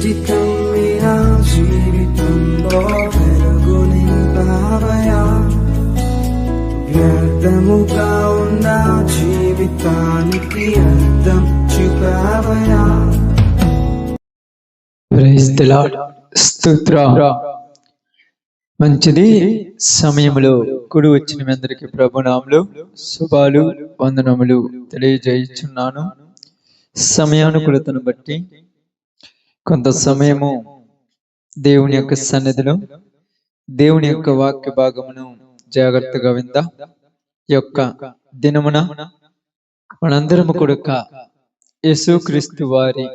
చిటికం నా జీవితంలో వెలుగు నింపావయా, వ్యర్థముగా ఉన్న జీవితానికి అర్థం చూపావయా. Praise the lord. స్తోత్రం. మంచిది. సమయంలో కూడి వచ్చిన మీ అందరికీ ప్రభునామములో శుభాలు వందనములు తెలియజేయుచున్నాను. సమయానుకూలతను బట్టి కొంత సమయము దేవుని యొక్క సన్నిధిలో దేవుని యొక్క వాక్య భాగమును జాగ్రత్తగా విందాం. ఈ యొక్క దినమున మనందరము కూడా యేసుక్రీస్తు వారి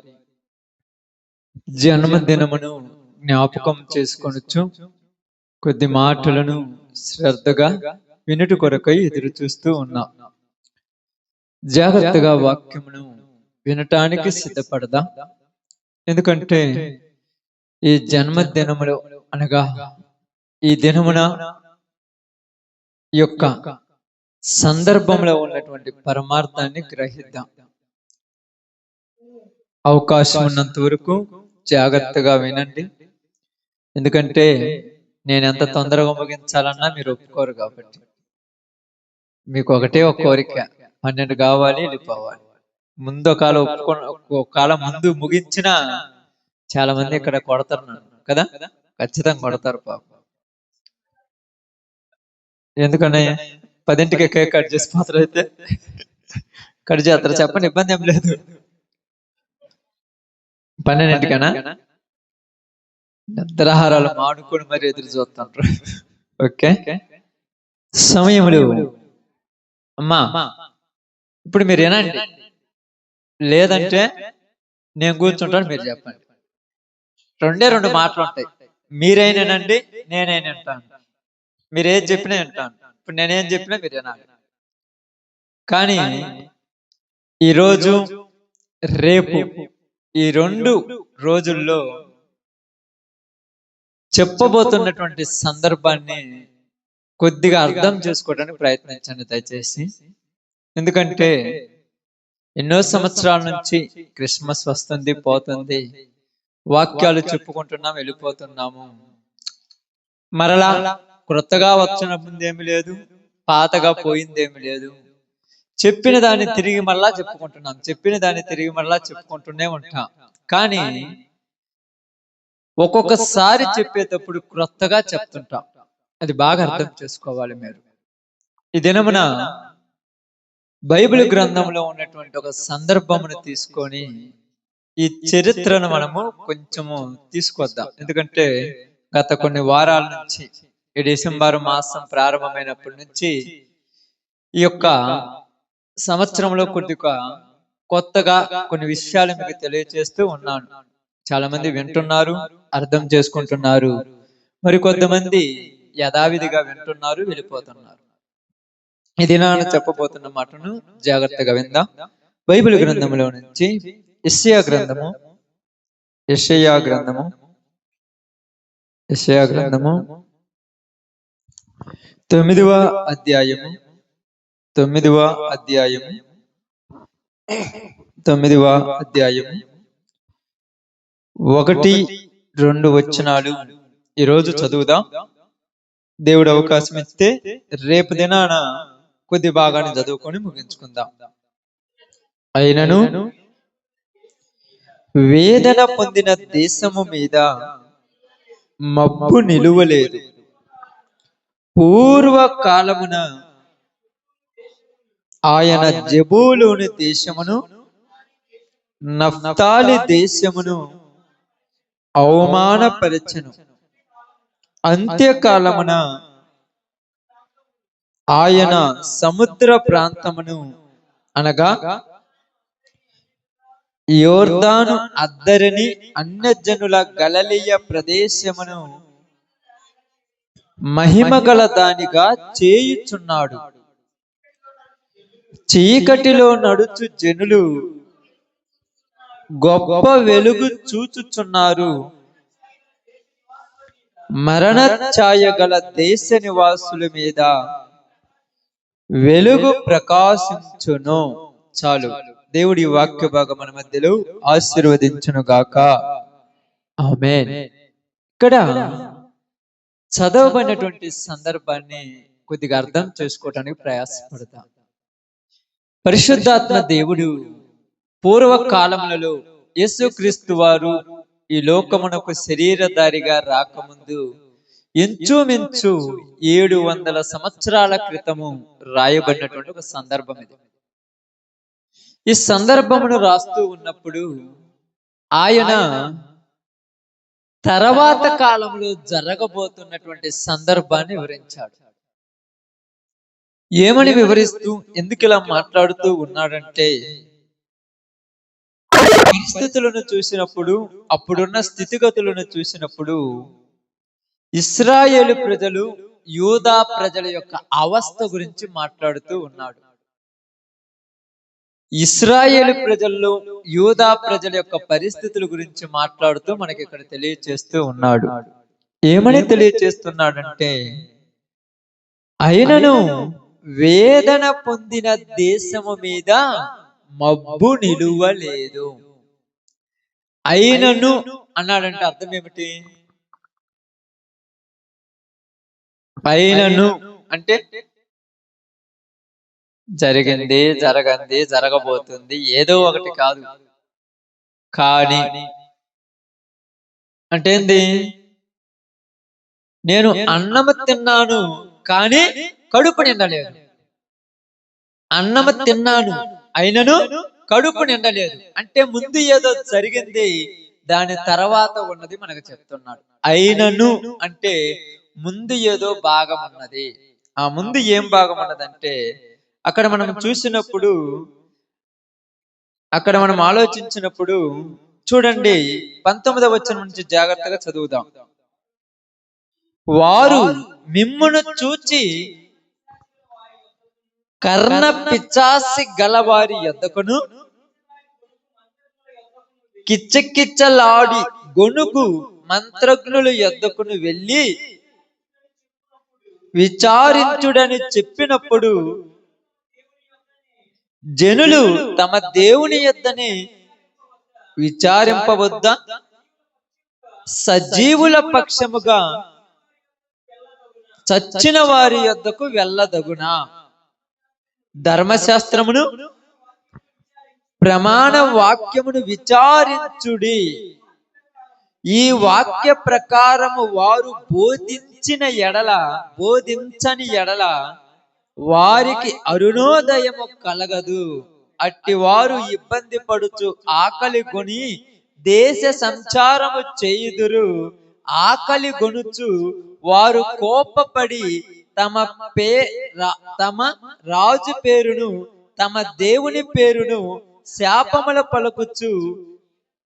జన్మదినమును జ్ఞాపకం చేసుకొనొచ్చు. కొద్ది మాటలను శ్రద్ధగా వినుట కొరకై ఎదురు చూస్తూ ఉన్నాం. జాగ్రత్తగా వాక్యమును వినటానికి సిద్ధపడదాం. ఎందుకంటే ఈ జన్మదినములో అనగా ఈ దినమున యొక్క సందర్భంలో ఉన్నటువంటి పరమార్థాన్ని గ్రహిద్దాం. అవకాశం ఉన్నంత వరకు జాగ్రత్తగా వినండి. ఎందుకంటే నేను ఎంత తొందరగా ముగించాలన్నా మీరు ఒప్పుకోరు. కాబట్టి మీకు ఒకటే ఒక కోరిక, 12 కావాలి, వెళ్ళిపోవాలి. ముందు ఒకవేళ ముందు ముగించినా చాలా మంది ఇక్కడ కొడతారు నన్ను కదా, ఖచ్చితంగా కొడతారు పాపం. ఎందుకని 10ంటికి కేక్ కట్ చేసి మాత్రం అయితే కట్ చేస్తారు. చెప్పండి, ఇబ్బంది ఏం లేదు. 12ంటికనా నిద్రాహారాలు మానుకొని మరి ఎదురు చూస్తుంటారు. ఓకే, సమయములు అమ్మా ఇప్పుడు మీరు వినండి, లేదంటే నేను కూర్చుంటాను, మీరు చెప్పండి. 2 మాటలు ఉంటాయి. మీరైనానండి, నేనైనా వింటాను. మీరు ఏది చెప్పినా వింటాను. ఇప్పుడు నేనేం చెప్పినా మీరు వినాలి. కానీ ఈరోజు రేపు ఈ 2 రోజుల్లో చెప్పబోతున్నటువంటి సందర్భాన్ని కొద్దిగా అర్థం చేసుకోవడానికి ప్రయత్నించండి దయచేసి. ఎందుకంటే ఎన్నో సంవత్సరాల నుంచి క్రిస్మస్ వస్తుంది పోతుంది, వాక్యాలు చెప్పుకుంటున్నాం, వెళ్ళిపోతున్నాము. మరలా క్రొత్తగా వచ్చిన ముందేమి లేదు, పాతగా పోయిందేమి లేదు. చెప్పిన దాన్ని తిరిగి మళ్ళా చెప్పుకుంటున్నాం, చెప్పిన దాన్ని తిరిగి మళ్ళా చెప్పుకుంటూనే ఉంటాం. కానీ ఒక్కొక్కసారి చెప్పేటప్పుడు క్రొత్తగా చెప్తుంటాం. అది బాగా అర్థం చేసుకోవాలి మీరు. ఈ దినమున బైబిల్ గ్రంథంలో ఉన్నటువంటి ఒక సందర్భమును తీసుకొని ఈ చరిత్రను మనము కొంచెము తీసుకొద్దాం. ఎందుకంటే గత కొన్ని వారాల నుంచి, ఈ డిసెంబర్ మాసం ప్రారంభమైనప్పటి నుంచి ఈ యొక్క సంవత్సరంలో కొద్దిగా కొత్తగా కొన్ని విషయాలు మీకు తెలియజేస్తూ ఉన్నాను. చాలా మంది వింటున్నారు, అర్థం చేసుకుంటున్నారు. మరి కొంతమంది యథావిధిగా వింటున్నారు, వెళ్ళిపోతున్నారు. ఇది నేను చెప్పబోతున్న మాటను జాగ్రత్తగా విందాం. బైబిల్ గ్రంథంలో నుంచి యెషయా గ్రంథము 9వ అధ్యాయము 1-2 వచనాలు ఈరోజు చదువుదాం. దేవుడు అవకాశం ఇస్తే రేపు దినాన కొద్ది భాగాన్ని చదువుకొని ముగించుకుందాం. అయినను వేదన పొందిన దేశము మీద మబ్బు నిలువలేదు. పూర్వకాలమున ఆయన జెబూలూను దేశమును నఫ్తాలి దేశమును అవమానపరచెను. అంత్యకాలమున ఆయన సముద్ర ప్రాంతమును అనగా యోర్దాను అద్దరిని అన్యజనుల గలిలయ ప్రదేశమును మహిమగల దానిగా చేయుచున్నాడు. చీకటిలో నడుచు జనులు గొప్ప వెలుగు చూచుచున్నారు. మరణ ఛాయ గల దేశ నివాసుల మీద వెలుగు ప్రకాశించును. చాలు. దేవుడి వాక్య భాగం మన మధ్యలో ఆశీర్వదించును గాక. ఆమేన్. ఇక్కడ చదవబడినటువంటి సందర్భాన్ని కొద్దిగా అర్థం చేసుకోవడానికి ప్రయాసపడతాం. పరిశుద్ధాత్మ దేవుడు పూర్వ కాలములలో యేసుక్రీస్తు వారు ఈ లోకమునకు శరీరధారిగా రాకముందు ఇంచుమించు 700 సంవత్సరాల క్రితము రాయబడినటువంటి ఒక సందర్భం ఇది. ఈ సందర్భమును రాస్తూ ఉన్నప్పుడు ఆయన తర్వాత కాలంలో జరగబోతున్నటువంటి సందర్భాన్ని వివరించాడు. ఏమని వివరిస్తూ ఎందుకు ఇలా మాట్లాడుతూ ఉన్నాడంటే, పరిస్థితులను చూసినప్పుడు, అప్పుడున్న స్థితిగతులను చూసినప్పుడు ఇశ్రాయేలు ప్రజలు యూదా ప్రజల యొక్క అవస్థ గురించి మాట్లాడుతూ ఉన్నాడు. ఇశ్రాయేలు ప్రజల్లో యూదా ప్రజల యొక్క పరిస్థితుల గురించి మాట్లాడుతూ మనకి ఇక్కడ తెలియచేస్తూ ఉన్నాడు. ఏమని తెలియచేస్తున్నాడంటే, అయినను వేదన పొందిన దేశము మీద మబ్బు నిలువలేదు. అయినను అన్నాడంటే అర్థం ఏమిటి? అయినను అంటే జరిగింది, జరగంది, జరగబోతుంది, ఏదో ఒకటి కాదు. కానీ అంటే ఏంది? నేను అన్నము తిన్నాను కానీ కడుపు నిండలేదు. అన్నము తిన్నాను అయినను కడుపు నిండలేదు అంటే ముందు ఏదో జరిగింది, దాని తర్వాత ఉన్నది మనకు చెప్తున్నాడు. అయినను అంటే ముందు ఏదో భాగం ఉన్నది. ఆ ముందు ఏం భాగం ఉన్నదంటే, అక్కడ మనం చూసినప్పుడు, అక్కడ మనం ఆలోచించినప్పుడు చూడండి, 19వ వచనం నుంచి జాగ్రత్తగా చదువుదాం. వారు మిమ్మును చూచి కర్ణ పిచాసి గలవారి యొద్దకును కిచ్చకిచ్చలాడి గొనుగు మంత్రజ్ఞుల యొద్దకును వెళ్ళి విచారించుడని చెప్పినప్పుడు జనులు తమ దేవుని యొద్దనే విచారింపవద్దా? సజీవుల పక్షముగా చచ్చిన వారి యొద్దకు వెళ్ళదగునా? ధర్మశాస్త్రమును ప్రమాణ వాక్యమును విచారించుడి. ఈ వాక్య ప్రకారము వారు బోధించని ఎడల వారికి అరుణోదయము కలగదు. అట్టి వారు ఇబ్బంది పడుచు ఆకలి కొని దేశ సంచారము చేయుదురు. ఆకలి గొనుచు వారు కోపపడి తమ రాజు పేరును తమ దేవుని పేరును శాపముల పలుకుచు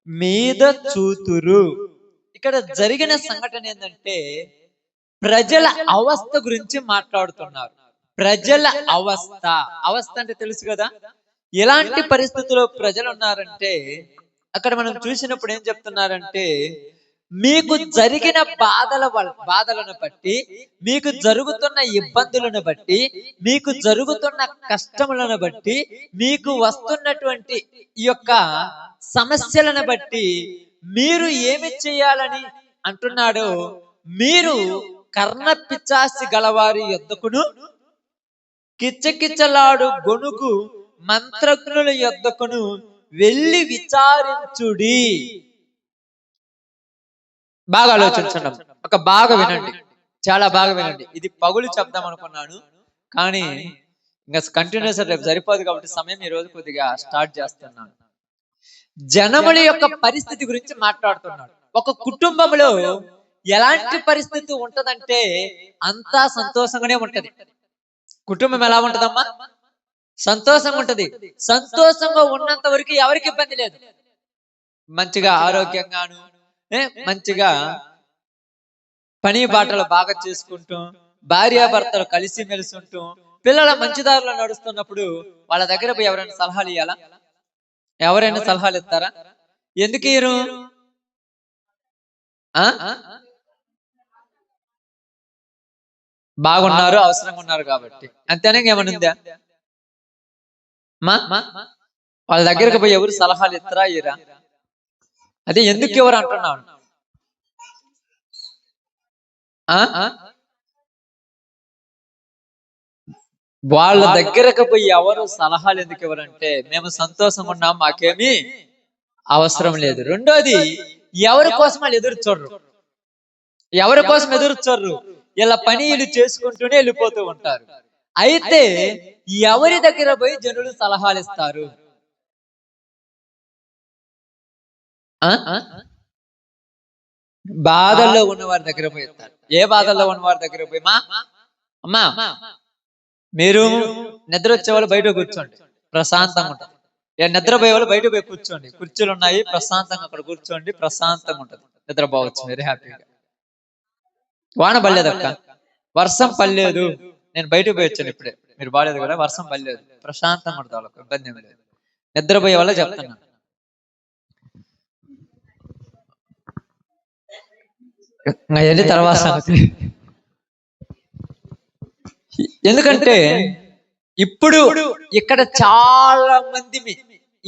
మీద చూతురు. ఇక్కడ జరిగిన సంఘటన ఏంటంటే, ప్రజల అవస్థ గురించి మాట్లాడుతున్నారు. ప్రజల అవస్థ అంటే తెలుసు కదా, ఎలాంటి పరిస్థితుల్లో ప్రజలు ఉన్నారంటే, అక్కడ మనం చూసినప్పుడు ఏం చెప్తున్నారంటే, మీకు జరిగిన బాధలను బట్టి, మీకు జరుగుతున్న ఇబ్బందులను బట్టి, మీకు జరుగుతున్న కష్టములను బట్టి, మీకు వస్తున్నటువంటి ఈ యొక్క సమస్యలను బట్టి మీరు ఏమి చేయాలని అంటున్నాడో, మీరు కర్ణ పిచాసి గలవారి యొద్దకును కిచ్చకిచ్చలాడు గొనుగు మంత్రజ్ఞుల యొద్దకును వెళ్ళి విచారించుడి. బాగా ఆలోచించండి, ఒక బాగా వినండి, చాలా బాగా వినండి. ఇది పగులు చెప్దాం అనుకున్నాను, కానీ ఇంకా కంటిన్యూస్ రేపు సరిపోదు కాబట్టి సమయం ఈ రోజు కొద్దిగా స్టార్ట్ చేస్తున్నాను. జనముల యొక్క పరిస్థితి గురించి మాట్లాడుతున్నాడు. ఒక కుటుంబంలో ఎలాంటి పరిస్థితి ఉంటదంటే అంతా సంతోషంగానే ఉంటది. కుటుంబం ఎలా ఉంటదమ్మా? సంతోషంగా ఉంటది. సంతోషంగా ఉన్నంత వరకు ఎవరికి ఇబ్బంది లేదు. మంచిగా ఆరోగ్యంగాను, మంచిగా పని బాటలు బాగా చేసుకుంటూ, భార్యాభర్తలు కలిసి మెలిసి ఉంటూ, పిల్లల మంచి దారిలో నడుస్తున్నప్పుడు వాళ్ళ దగ్గర పోయి ఎవరైనా సలహాలు ఇవ్వాలా? ఎవరైనా సలహాలు ఇస్తారా? ఎందుకు ఇరు? బాగున్నారు, అవసరంగా ఉన్నారు కాబట్టి. అంతేనా? ఏమనుందా? వాళ్ళ దగ్గరకు పోయి ఎవరు సలహాలు ఇస్తారా? ఇరా? అదే ఎందుకు ఎవరు అంటున్నాను. వాళ్ళ దగ్గరకు పోయి ఎవరు సలహాలు ఎందుకు ఇవ్వరంటే, మేము సంతోషంగా ఉన్నాం, మాకేమీ అవసరం లేదు. రెండోది, ఎవరి కోసం వాళ్ళు ఎదురు చూడరు. ఎవరి కోసం ఎదురు చూడరు, ఇలా పని వీళ్ళు చేసుకుంటూనే వెళ్ళిపోతూ ఉంటారు. అయితే ఎవరి దగ్గర పోయి జనులు సలహాలు ఇస్తారు? బాధల్లో ఉన్న వారి దగ్గర పోయి ఇస్తారు. ఏ బాధల్లో ఉన్న వారి దగ్గర పోయి, అమ్మా మీరు నిద్ర వచ్చే వాళ్ళు బయట కూర్చోండి, ప్రశాంతంగా ఉంటుంది. నిద్రపోయే వాళ్ళు బయట పోయి కూర్చోండి, కుర్చీలు ఉన్నాయి, ప్రశాంతంగా అక్కడ కూర్చోండి, ప్రశాంతంగా ఉంటుంది, నిద్రపోవచ్చు మీరు హ్యాపీగా. వాన పడలేదక్క, వర్షం పడలేదు, నేను బయటకు పోయి వచ్చాను ఇప్పుడే, మీరు బాగాలేదు కదా, వర్షం పడలేదు, ప్రశాంతంగా ఉంటుంది, వాళ్ళకు ఇబ్బంది ఏమి లేదు. నిద్రపోయే వాళ్ళ చెప్తున్నా. అవన్నీ తర్వాత. ఎందుకంటే ఇప్పుడు ఇక్కడ చాలా మంది,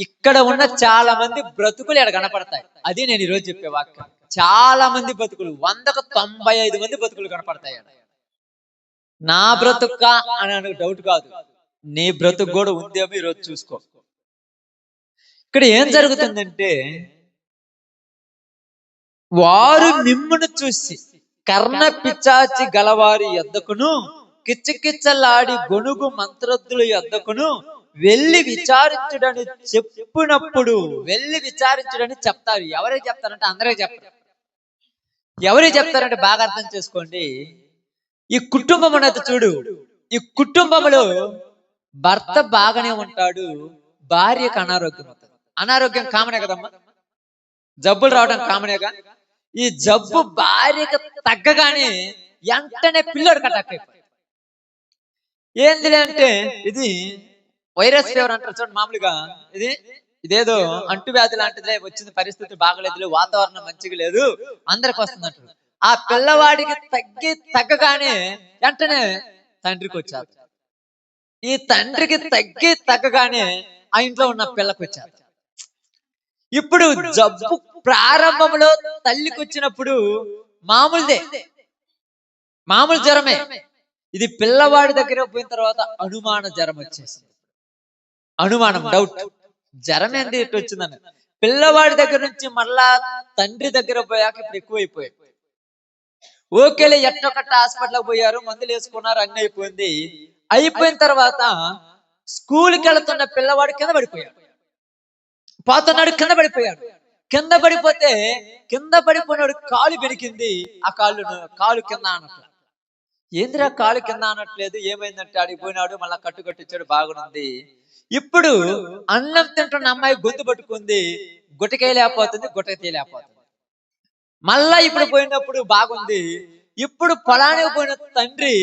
ఇక్కడ ఉన్న చాలా మంది బ్రతుకులు ఇక్కడ కనపడతాయి. అది నేను ఈరోజు చెప్పే వాక్యం. చాలా మంది బ్రతుకులు, 100కు 95 మంది బ్రతుకులు కనపడతాయి. నా బ్రతుక అని డౌట్ కాదు, నీ బ్రతుకు కూడా ఉందేమో ఈరోజు చూసుకో. ఇక్కడ ఏం జరుగుతుందంటే, వారు మిమ్మును చూసి కర్ణ పిచాచి గలవారి యొద్దకును కిచ్చకిచ్చలాడి గొనుగు మంత్రద్దుల యొద్దకును వెళ్ళి విచారించుడని చెప్పినప్పుడు, వెళ్ళి విచారించుడని చెప్తారు. ఎవరికి చెప్తారంటే అందరికీ చెప్తారు. ఎవరికి చెప్తారంటే బాగా అర్థం చేసుకోండి. ఈ కుటుంబం అన్నది చూడు, ఈ కుటుంబంలో భర్త బాగానే ఉంటాడు, భార్యకు అనారోగ్యం అవుతుంది. అనారోగ్యం కామనే కదమ్మా, జబ్బులు రావడం కామనేగా. ఈ జబ్బు భార్యకు తగ్గగానే వెంటనే పిల్లడు కటాక్ అయిపోయి, ఏంది అంటే ఇది వైరస్ ఫీవర్ అంటారు చూడండి. మామూలుగా ఇదేదో అంటువ్యాధి లాంటిదే వచ్చింది, పరిస్థితి బాగలేదు, వాతావరణం మంచిగా లేదు, అందరికి వస్తుంది అంటారు. ఆ పిల్లవాడికి తగ్గగానే వెంటనే తండ్రికి వచ్చారు. ఈ తండ్రికి తగ్గగానే ఆ ఇంట్లో ఉన్న పిల్లకు వచ్చారు. ఇప్పుడు జబ్బు ప్రారంభంలో తల్లికి వచ్చినప్పుడు మామూలుదే, మామూలు జ్వరమే. ఇది పిల్లవాడి దగ్గర పోయిన తర్వాత అనుమాన జ్వరం వచ్చేసింది. అనుమానం, డౌట్, జ్వరం ఏంటి ఇట్లా వచ్చిందని. పిల్లవాడి దగ్గర నుంచి మళ్ళా తండ్రి దగ్గర పోయాక ఇప్పుడు ఎక్కువైపోయాయి. ఓకేలే, ఎట్టొకట హాస్పిటల్కి పోయారు, మందులు వేసుకున్నారు, అన్ని అయిపోయింది. అయిపోయిన తర్వాత స్కూల్కి వెళుతున్న పిల్లవాడు కింద పడిపోయాడు, పోతున్నాడు, కింద పడిపోయాడు. కింద పడిపోతే కింద పడిపోయినాడు కాలు బెనికింది. ఆ కాలు కింద అనట్లేదు. ఏందిరా కాలు కింద అనట్లేదు, ఏమైందంటే ఆడిపోయినాడు, మళ్ళా కట్టుకట్టించాడు, బాగుంది. ఇప్పుడు అన్నం తింటున్న అమ్మాయి గొంతు పట్టుకుంది, గుట్టకేయలేకపోతుంది, గుట్టక తీయలేకపోతుంది. మళ్ళా ఇప్పుడు పోయినప్పుడు బాగుంది. ఇప్పుడు పొలానికి పోయిన తండ్రి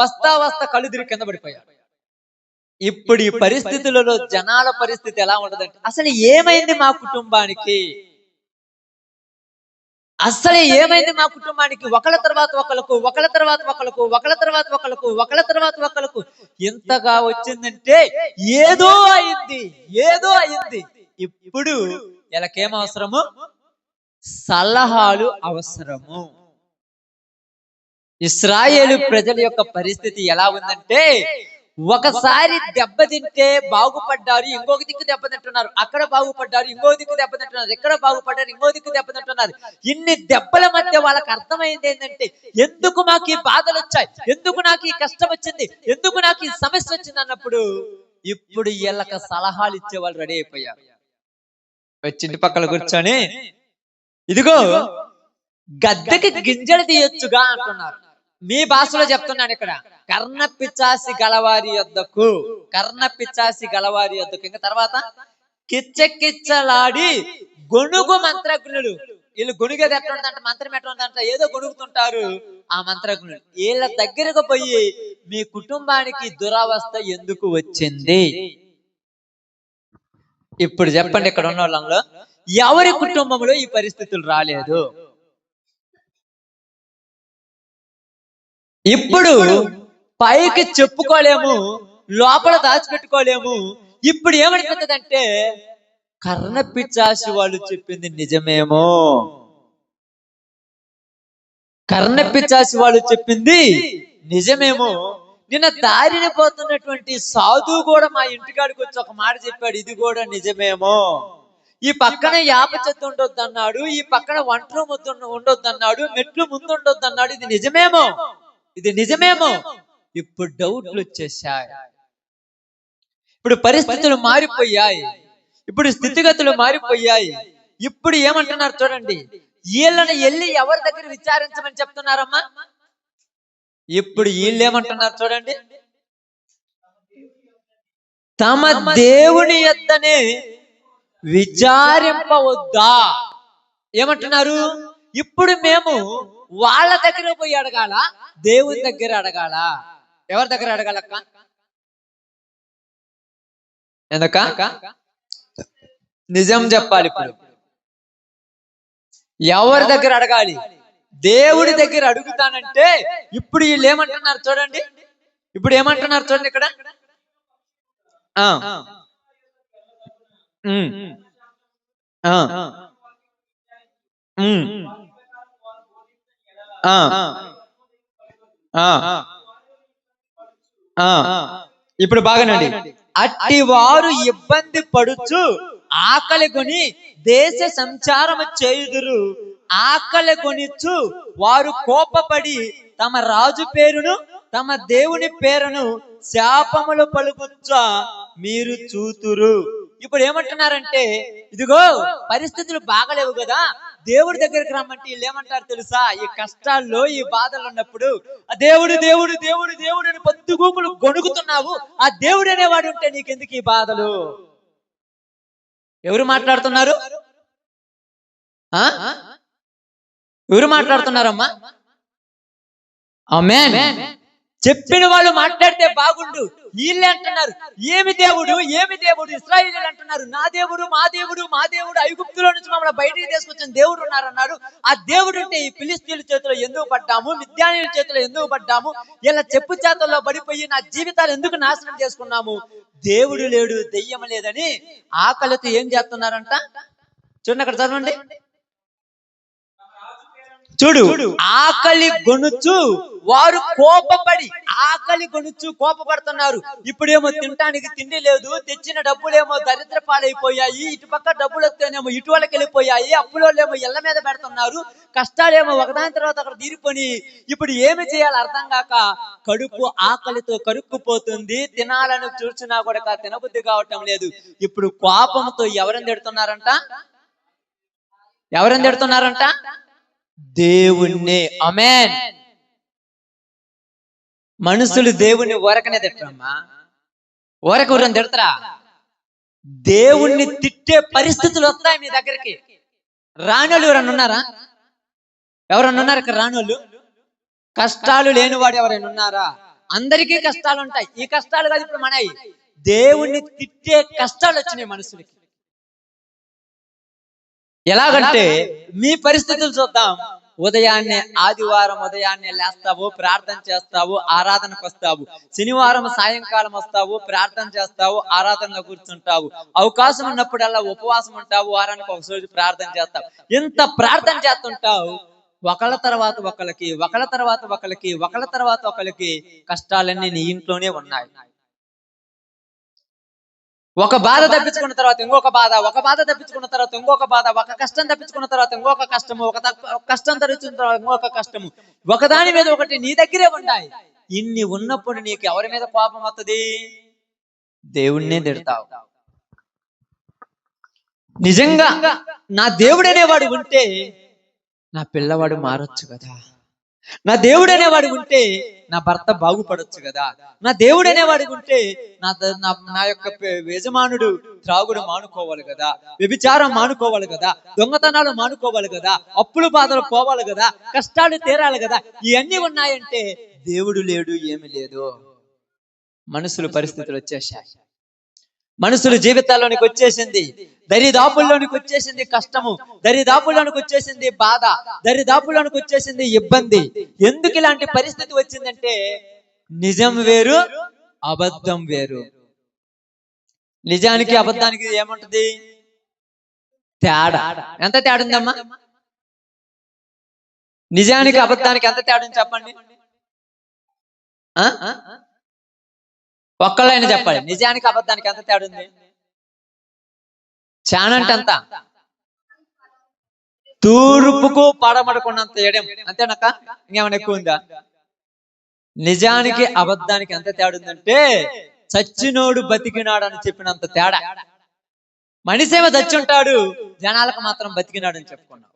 వస్తా కళ్ళు తిరిగి కింద పడిపోయాడు. ఇప్పుడు ఈ పరిస్థితులలో జనాల పరిస్థితి ఎలా ఉంటదంటే, అసలు ఏమైంది మా కుటుంబానికి, అసలు ఏమైంది మా కుటుంబానికి, ఒకళ్ళ తర్వాత ఒకళ్ళకు, ఒకళ్ళ తర్వాత ఒకళ్ళకు, ఒకళ్ళ తర్వాత ఒకళ్ళకు, ఒకళ్ళ తర్వాత ఒకళ్ళకు ఇంతగా వచ్చిందంటే ఏదో అయింది, ఏదో అయింది. ఇప్పుడు వీళ్ళకేం అవసరము? సలహాలు అవసరము. ఇశ్రాయేలు ప్రజల యొక్క పరిస్థితి ఎలా ఉందంటే, ఒకసారి దెబ్బతింటే బాగుపడ్డారు, ఇంకొక దిక్కు దెబ్బతింటున్నారు, అక్కడ బాగుపడ్డారు, ఇంకో దిక్కు దెబ్బతింటున్నారు, ఎక్కడ బాగుపడ్డారు, ఇంకో దిక్కు దెబ్బతింటున్నారు. ఇన్ని దెబ్బల మధ్య వాళ్ళకి అర్థమైంది ఏంటంటే, ఎందుకు మాకు ఈ బాధలు వచ్చాయి, ఎందుకు నాకు ఈ కష్టం వచ్చింది, ఎందుకు నాకు ఈ సమస్య వచ్చింది అన్నప్పుడు ఇప్పుడు వీళ్ళకి సలహాలు ఇచ్చే వాళ్ళు రెడీ అయిపోయారు. ఇంటి పక్కల కూర్చొని, ఇదిగో గద్దెకి గింజలు తీయొచ్చుగా అంటున్నారు. మీ భాషలో చెప్తున్నాను ఇక్కడ, కర్ణ పిచాసి గలవారి యొద్దకు, కర్ణ పిచాసి గలవారి యొద్దకు. ఇంకా తర్వాత కిచ్చకిచ్చలాడి గొనుగు మంత్రజ్ఞులు. వీళ్ళు గొనుగేది ఎట్లా ఉంటుందంట, మంత్రం ఎట్లా ఉందంట, ఏదో గొనుగుతుంటారు ఆ మంత్రజ్ఞులు. వీళ్ళ దగ్గరకు పోయి మీ కుటుంబానికి దురవస్థ ఎందుకు వచ్చింది, ఇప్పుడు చెప్పండి. ఇక్కడ ఉన్న వాళ్ళలో ఎవరి కుటుంబంలో ఈ పరిస్థితులు రాలేదు? ఇప్పుడు పైకి చెప్పుకోలేము, లోపల దాచిపెట్టుకోలేము. ఇప్పుడు ఏమనిపిస్తుందంటే, కర్ణ పిచాసి వాళ్ళు చెప్పింది నిజమేమో, కర్ణపిశాచి వాళ్ళు చెప్పింది నిజమేమో. నిన్న దారిని పోతున్నటువంటి సాధువు కూడా మా ఇంటికాడికి వచ్చి ఒక మాట చెప్పాడు, ఇది కూడా నిజమేమో. ఈ పక్కన యాప చెట్టు ఉండొద్దు అన్నాడు, ఈ పక్కన వంట రూమ్ ఉండొద్దు అన్నాడు, మెట్లు ముందు ఉండొద్దు అన్నాడు. ఇది నిజమేమో, ఇది నిజమేమో. ఇప్పుడు డౌట్లు వచ్చేసాయి. ఇప్పుడు పరిస్థితులు మారిపోయాయి, ఇప్పుడు స్థితిగతులు మారిపోయాయి. ఇప్పుడు ఏమంటున్నారు చూడండి, వీళ్ళని వెళ్ళి ఎవరి దగ్గర విచారించమని చెప్తున్నారమ్మా. ఇప్పుడు వీళ్ళు ఏమంటున్నారు చూడండి, తమ దేవుని యొద్దనే విచారింపవద్దా ఏమంటున్నారు. ఇప్పుడు మేము వాళ్ళ దగ్గర పోయి అడగాల, దేవుని దగ్గర అడగాల? ఎవరి దగ్గర అడగాలక్క? ఎందుక నిజం చెప్పాలి. ఇప్పుడు ఎవరి దగ్గర అడగాలి? దేవుడి దగ్గర అడుగుతానంటే ఇప్పుడు వీళ్ళు ఏమంటున్నారు చూడండి, ఇప్పుడు ఏమంటున్నారు చూడండి ఇక్కడ. ఇప్పుడు బాగానండి. అట్టి వారు ఇబ్బంది పడుచు ఆకలి కొని దేశ సంచారము చేయుదురు. ఆకలి కొనిచ్చు వారు కోపపడి తమ రాజు పేరును తమ దేవుని పేరును శాపములు పలుకుచ్చా మీరు చూతురు. ఇప్పుడు ఏమంటున్నారంటే, ఇదిగో పరిస్థితులు బాగలేవు కదా, దేవుడి దగ్గరికి రమ్మంటే వీళ్ళు ఏమంటారు తెలుసా? ఈ కష్టాల్లో ఈ బాధలు ఉన్నప్పుడు దేవుడు దేవుడు దేవుడు దేవుడు అని పొద్దుగూకులు గొణుగుతున్నావు, ఆ దేవుడు అనేవాడు ఉంటే నీకెందుకు ఈ బాధలు? ఎవరు మాట్లాడుతున్నారు? ఎవరు మాట్లాడుతున్నారమ్మా? ఆమేన్. చెప్పిన వాళ్ళు మాట్లాడితే బాగుండు. వీళ్ళే అంటున్నారు, ఏమి దేవుడు ఏమి దేవుడు? ఇశ్రాయేలీయులు అంటున్నారు, నా దేవుడు మా దేవుడు మా దేవుడు, ఐగుప్తులో నుంచి మమ్మల్ని బయటికి తీసుకొచ్చిన దేవుడు ఉన్నారన్నారు. ఆ దేవుడు ఉంటే ఈ ఫిలిష్తీయుల చేతిలో ఎందుకు పడ్డాము, మిద్యానీయుల చేతిలో ఎందుకు పడ్డాము, ఇలా చెప్పు చేతుల్లో పడిపోయి నా జీవితాలు ఎందుకు నాశనం చేసుకున్నాము? దేవుడు లేడు, దెయ్యం లేదని ఆకలితో ఏం చేస్తున్నారంట? చూడండి అక్కడ, చదవండి. చూడు, ఆకలి గొనుచు వారు కోపపడి, ఆకలి గొనుచు కోపపడుతున్నారు. ఇప్పుడేమో తినటానికి తిండి లేదు, తెచ్చిన డబ్బులేమో దరిద్ర పాలైపోయాయి, ఇటు పక్క డబ్బులు వస్తేనేమో ఇటు వాళ్ళకి వెళ్ళిపోయాయి, అప్పులోళ్ళేమో ఇళ్ల మీద పెడుతున్నారు, కష్టాలేమో ఒకదాని తర్వాత అక్కడ తీరిపోయి ఇప్పుడు ఏమి చేయాలి అర్థం కాక కడుపు ఆకలితో కరుక్కుపోతుంది. తినాలని చూసినా కూడా తినబుద్ధి కావటం లేదు. ఇప్పుడు కోపంతో ఎవరిని తిడుతున్నారంట? ఎవరిని తిడుతున్నారంట? దేవుణ్ణి. ఆమేన్. మనుషులు దేవుణ్ణి ఊరకనే తిట్టరమ్మా. ఊరకూరని తిడతారా? దేవుణ్ణి తిట్టే పరిస్థితులు వస్తాయి మీ దగ్గరికి. రానోళ్ళు ఎవరన్నా ఉన్నారా? ఎవరన్నా ఉన్నారు ఇక్కడ రానోళ్ళు? కష్టాలు లేనివాడు ఎవరైనా ఉన్నారా? అందరికీ కష్టాలు ఉంటాయి. ఈ కష్టాలు కాదు ఇప్పుడు మనవి, దేవుణ్ణి తిట్టే కష్టాలు వచ్చినాయి మనుషులకి. ఎలాగంటే మీ పరిస్థితులు చూద్దాం. ఉదయాన్నే ఆదివారం ఉదయాన్నే లేస్తావు, ప్రార్థన చేస్తావు, ఆరాధనకు వస్తావు. శనివారం సాయంకాలం వస్తావు, ప్రార్థన చేస్తావు, ఆరాధనలో కూర్చుంటావు. అవకాశం ఉన్నప్పుడల్లా ఉపవాసం ఉంటావు, వారానికి ఒక రోజు ప్రార్థన చేస్తావు. ఎంత ప్రార్థన చేస్తుంటావు, ఒకళ్ళ తర్వాత ఒకళ్ళకి ఒకళ్ళ తర్వాత ఒకళ్ళకి ఒకళ్ళ తర్వాత ఒకళ్ళకి కష్టాలన్నీ నీ ఇంట్లోనే ఉన్నాయి. ఒక బాధ తప్పించుకున్న తర్వాత ఇంకొక బాధ, ఒక బాధ తప్పించుకున్న తర్వాత ఇంకొక బాధ, ఒక కష్టం తప్పించుకున్న తర్వాత ఇంకొక కష్టము, ఒక కష్టం తప్పించుకున్న తర్వాత ఇంకొక కష్టము, ఒకదాని మీద ఒకటి నీ దగ్గరే ఉన్నాయి. ఇన్ని ఉన్నప్పుడు నీకు ఎవరి మీద కోపం వస్తుంది? దేవుణ్ణే తిడతావు. నిజంగా నా దేవుడు అనేవాడు ఉంటే నా పిల్లవాడు మారొచ్చు కదా, నా దేవుడు అనేవాడు ఉంటే నా భర్త బాగుపడొచ్చు కదా, నా దేవుడు అనేవాడు ఉంటే నా యొక్క యజమానుడు త్రాగుడు మానుకోవాలి కదా, వ్యభిచారం మానుకోవాలి కదా, దొంగతనాలు మానుకోవాలి కదా, అప్పులు బాధలు పోవాలి కదా, కష్టాలు తీరాలి కదా. ఇవన్నీ ఉన్నాయంటే దేవుడు లేడు, ఏమి లేదు. మనుషుల పరిస్థితులు వచ్చేసాయి, మనుషుల జీవితాల్లోనికి వచ్చేసింది, దరిదాపుల్లోనికి వచ్చేసింది కష్టము, దరిదాపుల్లోనికి వచ్చేసింది బాధ, దరిదాపుల్లోనికి వచ్చేసింది ఇబ్బంది. ఎందుకు ఇలాంటి పరిస్థితి వచ్చిందంటే నిజం వేరు, అబద్ధం వేరు. నిజానికి అబద్ధానికి ఏముంటది? తేడా. ఎంత తేడా ఉందమ్మా? నిజానికి అబద్ధానికి ఎంత తేడా ఉంది చెప్పండి. ఒక్కళ్ళైనా చెప్పాలి, నిజానికి అబద్ధానికి ఎంత తేడా ఉంది? చాలా అంటే ఎంత? తూర్పుకు పడమడుకున్నంత ఎడం, అంతేనక్క? ఇంకేమైనా ఎక్కువ ఉందా? నిజానికి అబద్ధానికి ఎంత తేడా ఉందంటే చచ్చినోడు బతికినాడు అని చెప్పినంత తేడా. మనిషేమో చచ్చుంటాడు, జనాలకు మాత్రం బతికినాడు అని చెప్పుకున్నాం.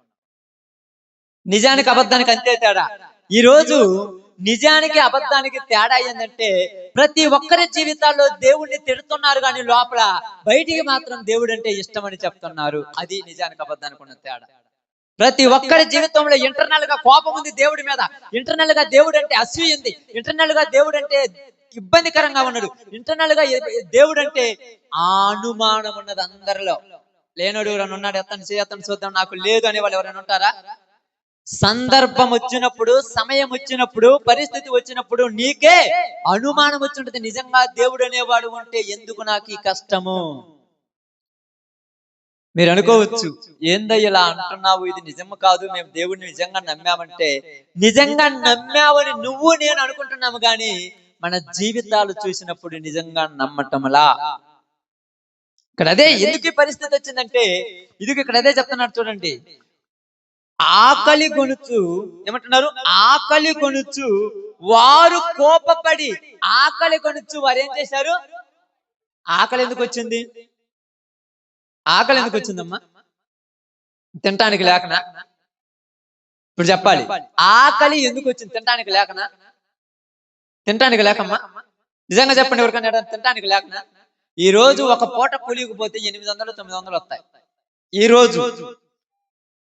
నిజానికి అబద్ధానికి అంతే తేడా. ఈ రోజు నిజానికి అబద్ధానికి తేడా ఏంటంటే ప్రతి ఒక్కరి జీవితాల్లో దేవుడిని తిడుతున్నారు కానీ లోపల బయటికి మాత్రం దేవుడు అంటే ఇష్టం అని చెప్తున్నారు. అది నిజానికి అబద్ధానికి ఉన్న తేడా. ప్రతి ఒక్కరి జీవితంలో ఇంటర్నల్ గా కోపం ఉంది దేవుడి మీద, ఇంటర్నల్ గా దేవుడు అంటే అసూయ ఉంది, ఇంటర్నల్ గా దేవుడు అంటే ఇబ్బందికరంగా ఉన్నాడు, ఇంటర్నల్ గా దేవుడు అంటే అనుమానం ఉన్నది అందరిలో. లేనోడు ఎవరైనా ఉన్నాడు? ఎత్తని చూద్దాం, నాకు లేదు అనే వాళ్ళు ఎవరైనా ఉంటారా? సందర్భం వచ్చినప్పుడు, సమయం వచ్చినప్పుడు, పరిస్థితి వచ్చినప్పుడు నీకే అనుమానం వచ్చి ఉంటుంది, నిజంగా దేవుడు అనేవాడు ఉంటే ఎందుకు నాకు ఈ కష్టము? మీరు అనుకోవచ్చు, ఏందయ్య ఇలా అంటున్నావు, ఇది నిజము కాదు, మేము దేవుడిని నిజంగా నమ్మామంటే. నిజంగా నమ్మావని నువ్వు నేను అనుకుంటున్నాము కానీ మన జీవితాలు చూసినప్పుడు నిజంగా నమ్మటంలా. ఇక్కడ అదే ఎందుకు పరిస్థితి వచ్చిందంటే ఇదిగో ఇక్కడ అదే చెప్తున్నాడు చూడండి. ఆకలి కొనుచు, ఏమంటున్నారు? ఆకలి కొనుచు వారు కోపపడి, ఆకలి కొనుచు వారు ఏం చేశారు? ఆకలి ఎందుకు వచ్చింది? ఆకలి ఎందుకు వచ్చిందమ్మా? తినటానికి లేకనా? ఇప్పుడు చెప్పాలి, ఆకలి ఎందుకు వచ్చింది? తినటానికి లేకనా? తినటానికి లేకమ్మా? నిజంగా చెప్పండి, ఎవరికైనా తినటానికి లేకనా? ఈ రోజు ఒక పూట కూలిగిపోతే 800-900 వస్తాయి. ఈ రోజు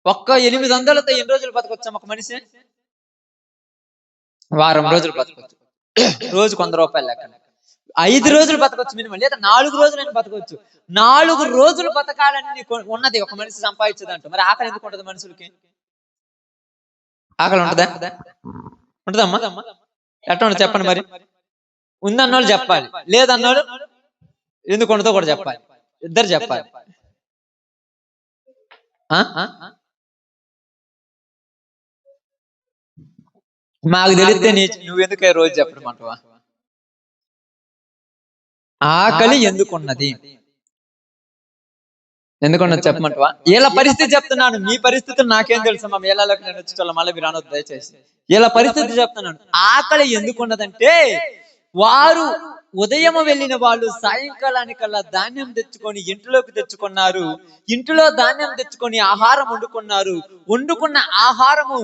ఒక్క 800తో ఎన్ని రోజులు బతకొచ్చాం ఒక మనిషి? వారం రోజులు బతకొచ్చు, రోజుకు 100 రూపాయలు లెక్క. 5 రోజులు బతకొచ్చు మినిమం, లేదా 4 రోజులైనా బతకొచ్చు. 4 రోజులు బతకాలని ఉన్నది ఒక మనిషి సంపాదించదంట. మరి ఆకలి ఎందుకు ఉంటది మనుషులకి? ఆకలి ఉంటదా? ఉంటదమ్మా? ఎట్లా ఉండదు చెప్పండి. మరి ఉందన్నోళ్ళు చెప్పాలి, లేదన్నోళ్ళు ఎందుకు ఉండదో కూడా చెప్పాలి, ఇద్దరు చెప్పాలి. మాకు తెలిస్తే నువ్వెందుకే రోజు చెప్పడమంటవా? ఆకలి ఎందుకున్నది, ఎందుకున్నది చెప్పమంటవా? వీళ్ళ పరిస్థితి చెప్తున్నాను, మీ పరిస్థితులు నాకేం తెలుసు? మా మేళాలకు నేను వచ్చి మళ్ళీ మీరు అనొద్దు దయచేసి. వీళ్ళ పరిస్థితి చెప్తున్నాను. ఆకలి ఎందుకున్నదంటే వారు ఉదయం వెళ్ళిన వాళ్ళు సాయంకాలానికల్లా ధాన్యం తెచ్చుకొని ఇంట్లోకి తెచ్చుకున్నారు, ఇంటిలో ధాన్యం తెచ్చుకొని ఆహారం వండుకున్నారు, వండుకున్న ఆహారము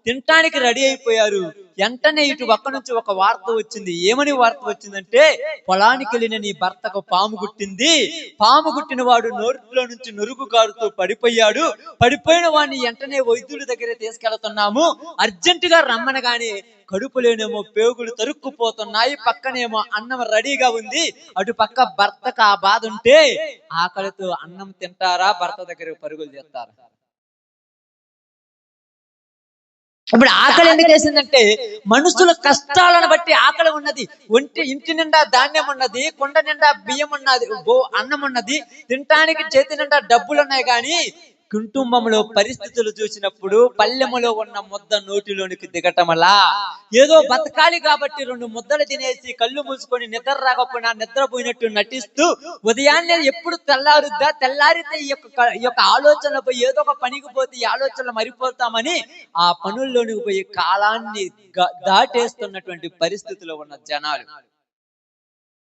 తినటానికి రెడీ అయిపోయారు. వెంటనే ఇటు పక్క నుంచి ఒక వార్త వచ్చింది. ఏమని వార్త వచ్చిందంటే, పొలానికి వెళ్ళిన నీ భర్తకు పాము గుట్టింది, పాము గుట్టిన వాడు నోట్లో నుంచి నురుగు కారుతూ పడిపోయాడు, పడిపోయిన వాడిని వెంటనే వైద్యుడి దగ్గర తీసుకెళ్తున్నాము, అర్జెంటుగా రమ్మనగానే కడుపులోనేమో పేగులు తరుక్కుపోతున్నాయి, పక్కనేమో అన్నం రెడీగా ఉంది. అటు పక్క భర్తకు ఆ బాధ ఉంటే ఆకలితో అన్నం తింటారా, భర్త దగ్గర పరుగులు చేస్తారా? ఇప్పుడు ఆకలి ఎందుకు వేసిందంటే మనుషుల కష్టాలను బట్టి ఆకలి ఉన్నది. ఇంటి నిండా ధాన్యం ఉన్నది, కొండ నిండా బియ్యం ఉన్నది, అన్నం ఉన్నది, తినటానికి చేతి నిండా డబ్బులు ఉన్నాయి. కానీ కుటుంబంలో పరిస్థితులు చూసినప్పుడు పల్లెములో ఉన్న ముద్ద నోటిలోనికి దిగటమలా. ఏదో బతకాలి కాబట్టి 2 ముద్దలు తినేసి కళ్ళు మూసుకొని నిద్ర రాకపోయినా నిద్రపోయినట్టు నటిస్తూ ఉదయాన్నే ఎప్పుడు తెల్లారుద్దా, తెల్లారితే ఈ యొక్క ఆలోచనలు పోయి ఏదో ఒక పనికి పోతే ఈ ఆలోచనలు మరిపోతామని ఆ పనుల్లోనికి పోయి కాలాన్ని దాటేస్తున్నటువంటి పరిస్థితిలో ఉన్న జనాలు.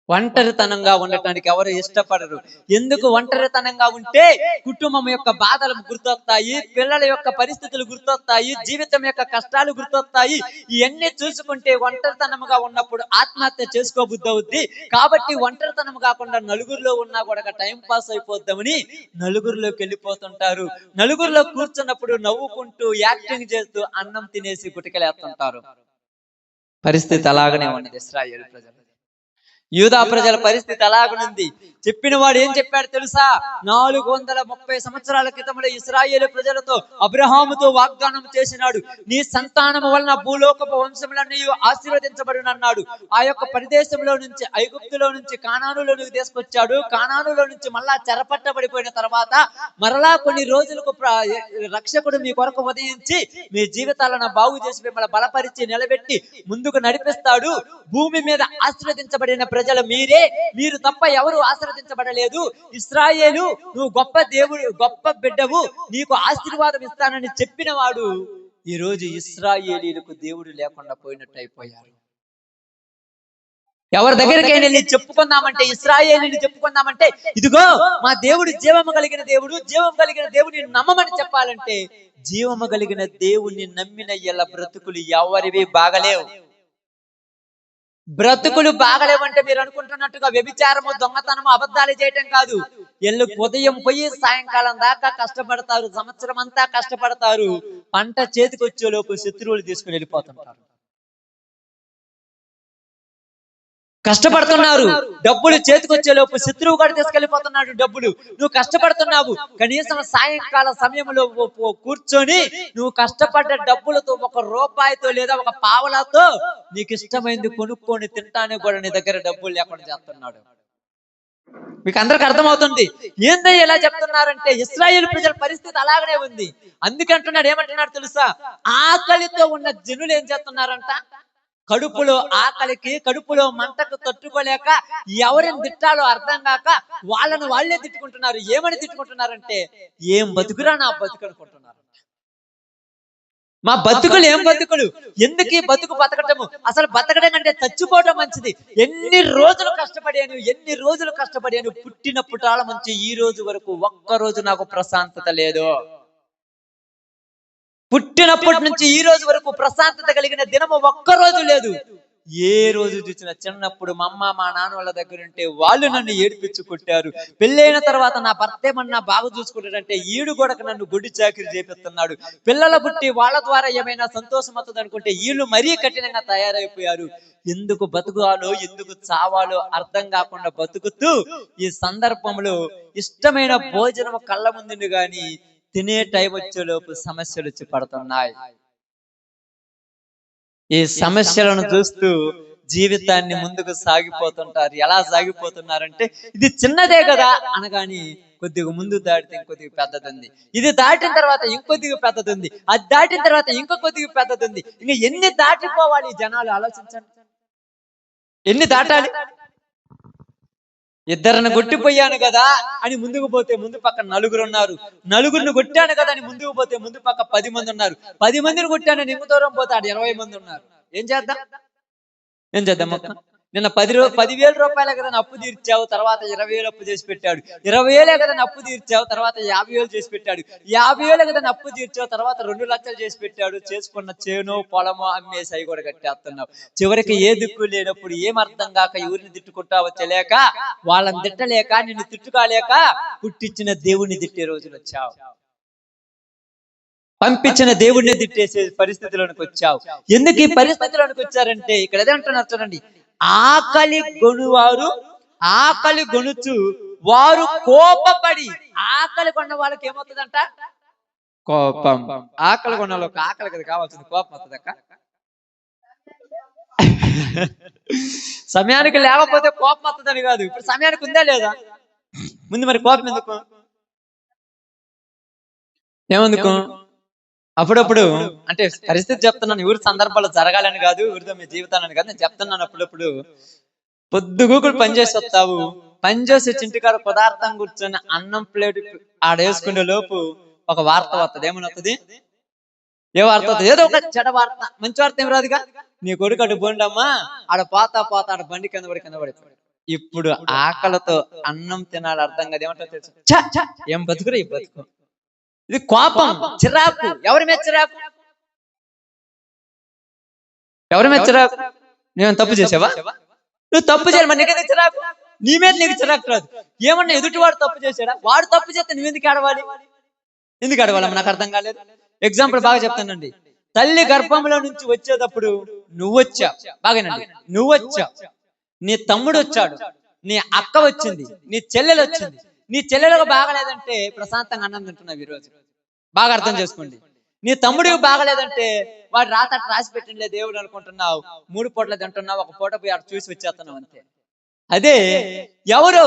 ఒంటరితనంగా ఉండటానికి ఎవరు ఇష్టపడరు. ఎందుకు? ఒంటరితనంగా ఉంటే కుటుంబం యొక్క బాధలు గుర్తొస్తాయి, పిల్లల యొక్క పరిస్థితులు గుర్తొస్తాయి, జీవితం యొక్క కష్టాలు గుర్తొస్తాయి. ఇవన్నీ చూసుకుంటే ఒంటరితనంగా ఉన్నప్పుడు ఆత్మహత్య చేసుకోబుద్ధి అవుద్ది. కాబట్టి ఒంటరితనం కాకుండా నలుగురిలో ఉన్నా కూడా టైం పాస్ అయిపోద్దామని నలుగురిలోకి వెళ్ళిపోతుంటారు. నలుగురిలో కూర్చున్నప్పుడు నవ్వుకుంటూ యాక్టింగ్ చేస్తూ అన్నం తినేసి గుటికలేస్తుంటారు. పరిస్థితి అలాగనే ఉన్నది ఇశ్రాయేలు ప్రజలు. యూదా ప్రజల పరిస్థితి అలాగనుంది. చెప్పిన వాడు ఏం చెప్పాడు తెలుసా? 430 సంవత్సరాల క్రితంలో ఇశ్రాయేలు ప్రజలతో అబ్రహాముతో వాగ్దానం చేసినాడు, నీ సంతానము వలన భూలోకపు వంశములన్నీ ఆశీర్వదించబడునన్నాడు. ఆ యొక్క ప్రదేశంలో నుంచి, ఐగుప్తులో నుంచి కానానులోనికి తీసుకొచ్చాడు. కానానులో నుంచి మళ్ళా చెరపట్టబడిపోయిన తర్వాత మరలా కొన్ని రోజులకు రక్షకుడు మీ కొరకు ఉదయించి మీ జీవితాలను బాగు చేసి మిమ్మల్ని బలపరిచి నిలబెట్టి ముందుకు నడిపిస్తాడు. భూమి మీద ఆశీర్వదించబడిన ప్రజలు మీరే, మీరు తప్ప ఎవరు ఆశీర్వదించబడలేదు. ఇశ్రాయేలు, నువ్వు గొప్ప దేవుడు, గొప్ప బిడ్డవు, నీకు ఆశీర్వాదం ఇస్తానని చెప్పిన వాడు ఈ రోజు ఇశ్రాయేలీలకు దేవుడు లేకుండా పోయినట్టు అయిపోయారు. ఎవరి దగ్గరికైనా వెళ్ళి చెప్పుకుందామంటే, ఇశ్రాయేలీని చెప్పుకుందామంటే, ఇదిగో మా దేవుడు జీవము కలిగిన దేవుడు, జీవం కలిగిన దేవుడిని నమ్మమని చెప్పాలంటే, జీవము కలిగిన దేవుణ్ణి నమ్మిన ఇలా బ్రతుకులు ఎవరివి బాగలేవు. బ్రతుకులు బాగలేవంటే మీరు అనుకుంటున్నట్టుగా వ్యభిచారము, దొంగతనము, అబద్ధాలు చేయటం కాదు. ఉదయం పోయి సాయంకాలం దాకా కష్టపడతారు, సంవత్సరం అంతా కష్టపడతారు. పంట చేతికి వచ్చే లోపు శత్రువులు తీసుకుని వెళ్ళిపోతుంటారు. కష్టపడుతున్నారు, డబ్బులు చేతికొచ్చే లోపు శత్రువు కూడా తీసుకెళ్లిపోతున్నాడు డబ్బులు. నువ్వు కష్టపడుతున్నావు, కనీసం సాయంకాల సమయంలో కూర్చొని నువ్వు కష్టపడ్డ డబ్బులతో, 1 రూపాయితో లేదా 1 పావలాతో నీకు ఇష్టమైంది కొనుక్కొని తింటానే కూడా నీ దగ్గర డబ్బులు లేకుండా చేస్తున్నాడు. మీకు అందరికి అర్థమవుతుంది ఏందో ఎలా చెప్తున్నారంటే, ఇశ్రాయేలు ప్రజల పరిస్థితి అలాగనే ఉంది. అందుకంటున్నాడు, ఏమంటున్నాడు తెలుసా? ఆకలితో ఉన్న జనులు ఏం చేస్తున్నారంట, కడుపులో ఆకలికి, కడుపులో మంటకు తట్టుకోలేక ఎవరిని తిట్టాలో అర్థం కాక వాళ్ళని వాళ్ళే తిట్టుకుంటున్నారు. ఏమని తిట్టుకుంటున్నారంటే, ఏం బతుకురా నా బతుకు అనుకుంటున్నారు. మా బతుకులు ఏం బతుకులు, ఎందుకు ఈ బతుకు బతకటము, అసలు బతకడం అంటే చచ్చిపోవడం మంచిది. ఎన్ని రోజులు కష్టపడాను, పుట్టినప్పుటాల నుంచి ఈ రోజు వరకు ఒక్కరోజు నాకు ప్రశాంతత లేదు. పుట్టినప్పటి నుంచి ఈ రోజు వరకు ప్రశాంతత కలిగిన దినము ఒక్కరోజు లేదు. ఏ రోజు చూసినా చిన్నప్పుడు మా అమ్మ మా నాన్న వాళ్ళ దగ్గర ఉంటే వాళ్ళు నన్ను ఏడిపించి కొట్టారు. పెళ్ళైన తర్వాత నా భర్త ఏమన్నా బాగా చూసుకుంటాడంటే ఈడు కూడా నన్ను గుడి చాకిరి చేపిస్తున్నాడు. పిల్లల పుట్టి వాళ్ళ ద్వారా ఏమైనా సంతోషం అవుతుంది అనుకుంటే వీళ్ళు మరీ కఠినంగా తయారైపోయారు. ఎందుకు బతుకాలో, ఎందుకు చావాలో అర్థం కాకుండా బతుకుతూ ఈ సందర్భంలో ఇష్టమైన భోజనం కళ్ళ ముందు గాని తినే టైం వచ్చేలోపు సమస్యలు వచ్చి పడుతున్నాయి. ఈ సమస్యలను చూస్తూ జీవితాన్ని ముందుకు సాగిపోతుంటారు. ఎలా సాగిపోతున్నారంటే, ఇది చిన్నదే కదా అనగాని కొద్దిగా ముందు దాటితే ఇంకొద్దిగా పెద్దది, ఇది దాటిన తర్వాత ఇంకొద్దిగా పెద్దది, అది దాటిన తర్వాత ఇంకో కొద్దిగా పెద్దది. ఇంకా ఎన్ని దాటిపోవాలి జనాలు ఆలోచించండి, ఎన్ని దాటాలి? ఇద్దరిని కొట్టిపోయాను కదా అని ముందుకు పోతే ముందు పక్క 4 ఉన్నారు, 4ని కొట్టాను కదా అని ముందుకు పోతే ముందు పక్క 10 మంది ఉన్నారు, 10 మందిని కొట్టాను ఇంకో దూరం పోతాడు 20 మంది ఉన్నారు. ఏం చేద్దాం మొత్తం? నిన్న 10,000 రూపాయలే కదా అప్పు తీర్చావు, తర్వాత 20,000 అప్పు చేసి పెట్టాడు. 20,000 కదా అప్పు తీర్చావు, తర్వాత 50,000 చేసి పెట్టాడు. 50,000 కదా అప్పు తీర్చావు, తర్వాత 2 లక్షలు చేసి పెట్టాడు. చేసుకున్న చేనో పొలమో అమ్మేసి అవి కూడా కట్టేస్తున్నావు. చివరికి ఏ దిక్కు లేనప్పుడు ఏం అర్థం కాక ఎవరిని తిట్టుకుంటావో తెలియక, వాళ్ళని తిట్టలేక, నిన్ను తిట్టుకోలేక పుట్టించిన దేవుణ్ణి తిట్టే రోజులు వచ్చావు, పంపించిన దేవుణ్ణి తిట్టేసే పరిస్థితిలోనికి వచ్చావు. ఎందుకు ఈ పరిస్థితిలోనికి వచ్చారంటే, ఇక్కడ అదే అంటున్నారు చూడండి, ఆకలి గొనువారు ఆకలి గొనుచు వారు కోపపడి. ఆకలి కొన్న వాళ్ళకి ఏమవుతుందంట? కోపం. ఆకలి కొన్న వాళ్ళకి ఆకలి కదా కావాల్సింది, కోపం వస్తుంది అక్క. సమయానికి లేకపోతే కోపం వస్తుందని కాదు, ఇప్పుడు సమయానికి ఉందా లేదా? ముందు మరి కోపం ఎందుకు? ఏమందుకు? అప్పుడప్పుడు అంటే పరిస్థితి చెప్తున్నాను, ఊరి సందర్భాలు జరగాలని కాదు, ఊరితో మీ జీవితాలని కాదు, నేను చెప్తున్నాను. అప్పుడప్పుడు పొద్దుగూకులు పనిచేసి వస్తావు, పనిచేసి చింటికాడ పదార్థం కూర్చొని అన్నం ప్లేట్ ఆడేసుకునే లోపు ఒక వార్త వస్తుంది. ఏమని వస్తుంది? ఏ వార్త వస్తుంది? ఏదో ఒక చెడ వార్త. మంచి వార్త ఏం రాదుగా, నీ కొడుకు అటు పోండమ్మా, ఆడ పోతా ఆడ బండి కింద పడిపోయాడు. ఇప్పుడు ఆకలితో అన్నం తినాలి అర్థం కాదు. ఏమంటో తెలుసు, ఏం బతుకురా ఈ బతుకు. ఇది కోపం, చిరాకు. ఎవరి మీద చిరాకు? ఎవరి మీద చిరాకు? నేను తప్పు చేసావా? నువ్వు తప్పు చేయాలి, మరి నీకైతే చిరాకు. నీ మీద నీకు చిరాకు రాదు. ఏమన్నా ఎదుటి వాడు తప్పు చేశాడా? వాడు తప్పు చేస్తే నువ్వు ఎందుకు ఆడవాలి? ఎందుకు ఆడవాలమ్మా? నాకు అర్థం కాలేదు. ఎగ్జాంపుల్ బాగా చెప్తానండి. తల్లి గర్భంలో నుంచి వచ్చేటప్పుడు నువ్వు వచ్చావు, బాగానండి, నువ్వు వచ్చావు, నీ తమ్ముడు వచ్చాడు, నీ అక్క వచ్చింది, నీ చెల్లెలు వచ్చింది, నీ చెల్లెలకు బాగలేదంటే ప్రశాంతంగా అన్నం తింటున్నావు ఈరోజు. బాగా అర్థం చేసుకోండి. నీ తమ్ముడికి బాగలేదంటే వాడు రాసి పెట్టిండే దేవుడు అనుకుంటున్నావు. 3 పూటలు తింటున్నావు, 1 పూట పోయి అక్కడ చూసి వచ్చేస్తున్నావు అంతే. అదే ఎవరు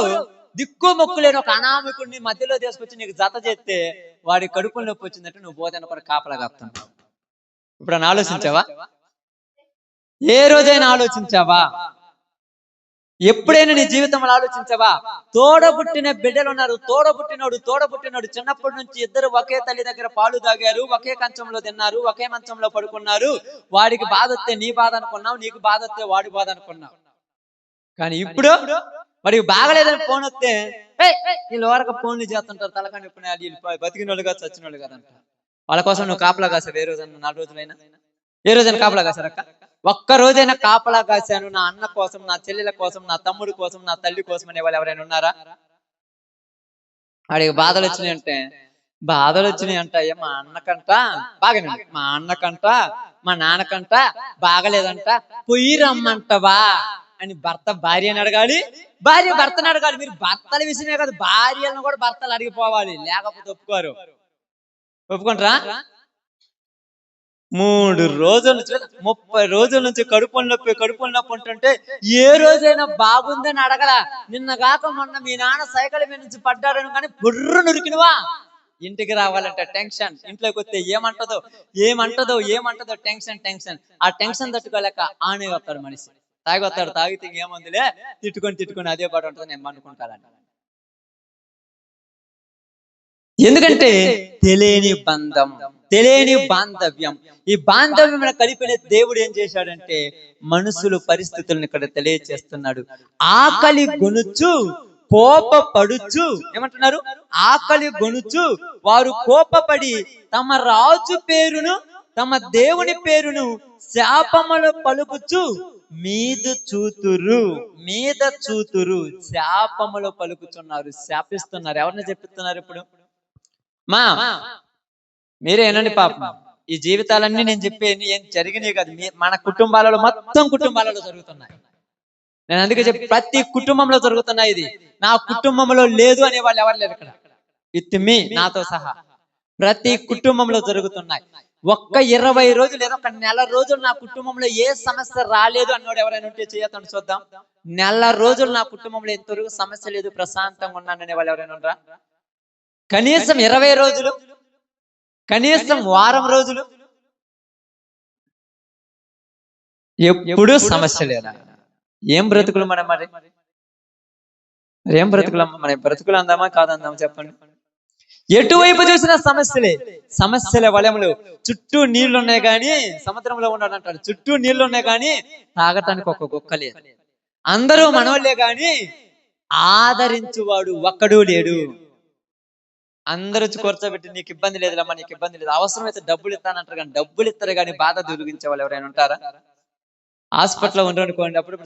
దిక్కు మొక్కు లేని ఒక అనామికుడిని మధ్యలో తీసుకొచ్చి నీకు జత చేస్తే వాడి కడుపులో నొప్పి వచ్చిందంటే నువ్వు పోతే కూడా కాపలా కాపుతున్నావు. ఇప్పుడు ఆలోచించావా? ఏ రోజైనా ఆలోచించావా? ఎప్పుడైనా నీ జీవితంలో ఆలోచించావా? తోడబుట్టిన బిడ్డలు ఉన్నారు, తోడబుట్టినోడు చిన్నప్పటి నుంచి ఇద్దరు ఒకే తల్లి దగ్గర పాలు తాగారు, ఒకే కంచంలో తిన్నారు, ఒకే మంచంలో పడుకున్నారు. వాడికి బాధ వస్తే నీ బాధ అనుకున్నావు, నీకు బాధ వస్తే వాడి బాధ అనుకున్నావు. కానీ ఇప్పుడు వాడికి బాగలేదని ఫోన్ వస్తే వీళ్ళు వరకు ఫోన్లు చేస్తుంటారు, తలకాని వీళ్ళు బతికిన వాళ్ళు కాదు, చచ్చిన వాళ్ళు కాదంట. వాళ్ళ కోసం నువ్వు కాపలా కాసావు ఏ రోజైనా? 4 రోజులైనా ఏ రోజైనా కాపలా కాసారక్క? ఒక్క రోజైనా కాపలా కాశాను నా అన్న కోసం, నా చెల్లెల కోసం, నా తమ్ముడి కోసం, నా తల్లి కోసం అనే వాళ్ళు ఎవరైనా ఉన్నారా? వాడికి బాధలు వచ్చినాయంటే మా అన్నకంట బాగానే, మా అన్నకంట మా నాన్నకంట బాగలేదంట, పొయ్యి రమ్మంటవా అని భర్త భార్యని అడగాలి, భార్య భర్తను అడగాలి. మీరు భర్తల విషయమే కాదు, భార్యలను కూడా భర్తలు అడిగిపోవాలి, లేకపోతే ఒప్పుకుంటారా? 3 రోజుల నుంచి 30 రోజుల నుంచి కడుపులు నొప్పి ఉంటుంటే ఏ రోజైనా బాగుందని అడగలా. నిన్న కాక మొన్న మీ నాన్న సైకిల్ మీద నుంచి పడ్డాడని కానీ బుర్రు నురికినవా? ఇంటికి రావాలంటే టెన్షన్, ఇంట్లోకి వస్తే ఏమంటదో టెన్షన్. ఆ టెన్షన్ తట్టుకోలేక ఆనే వస్తాడు మనిషి. తాగితే ఏముందిలే, తిట్టుకొని అదే పాటు ఉంటుంది, నేను అనుకుంటానంట. ఎందుకంటే తెలియని బాంధవ్యం. ఈ బాంధవ్యం కలిపిన దేవుడు ఏం చేశాడంటే మనుషులు పరిస్థితులను ఇక్కడ తెలియచేస్తున్నాడు. ఆకలి గొనుచు కోపపడుచు, ఏమంటున్నారు? ఆకలి గొనుచు వారు కోపపడి తమ రాజు పేరును, తమ దేవుని పేరును శాపములు పలుకుచు మీద చూతురు శాపములు పలుకుతున్నారు, శాపిస్తున్నారు. ఎవరిని చెప్పిస్తున్నారు? ఇప్పుడు మీరే ఏనండి పాపం. ఈ జీవితాలన్నీ నేను చెప్పేది ఏం జరిగినాయి కాదు, మన కుటుంబాలలో మొత్తం కుటుంబాలలో జరుగుతున్నాయి. నేను అందుకే చెప్పి ప్రతి కుటుంబంలో జరుగుతున్నాయి. ఇది నా కుటుంబంలో లేదు అనే వాళ్ళు ఎవరు లేరు ఇక్కడ, విత్ మీ, నాతో సహా ప్రతి కుటుంబంలో జరుగుతున్నాయి. ఒక్క 20 రోజులు లేదా ఒక నెల రోజులు నా కుటుంబంలో ఏ సమస్య రాలేదు అన్నోడు ఎవరైనా ఉంటే చేయొద్దండి చూద్దాం. నెల రోజులు నా కుటుంబంలో ఎంతవరకు సమస్య లేదు, ప్రశాంతంగా ఉన్నాననే వాళ్ళు ఎవరైనా ఉండరా? కనీసం 20 రోజులు, కనీసం వారం రోజులు ఎప్పుడు సమస్య లేదా? ఏం బ్రతుకులు మరి ఏం బ్రతుకులు? మన బ్రతుకులు అందామా కాదందామా చెప్పండి. ఎటువైపు చూసినా సమస్యల వలములు. చుట్టూ నీళ్లున్నాయి కానీ, సముద్రంలో ఉన్నాడు అంటాడు, చుట్టూ నీళ్లున్నాయి కానీ తాగటానికి ఒక గుక్క లేదు. అందరూ మనోళ్లే గాని ఆదరించువాడు ఒక్కడూ లేడు. అందరూ కూర్చోబెట్టి నీకు ఇబ్బంది లేదులమ్మా, నీకు ఇబ్బంది లేదు, అవసరమైతే డబ్బులు ఇస్తానంటారు కానీ డబ్బులు ఇస్తారు కానీ బాధ దొరికించే వాళ్ళు ఎవరైనా ఉంటారా? హాస్పిటల్లో ఉండనుకోండి, అప్పుడు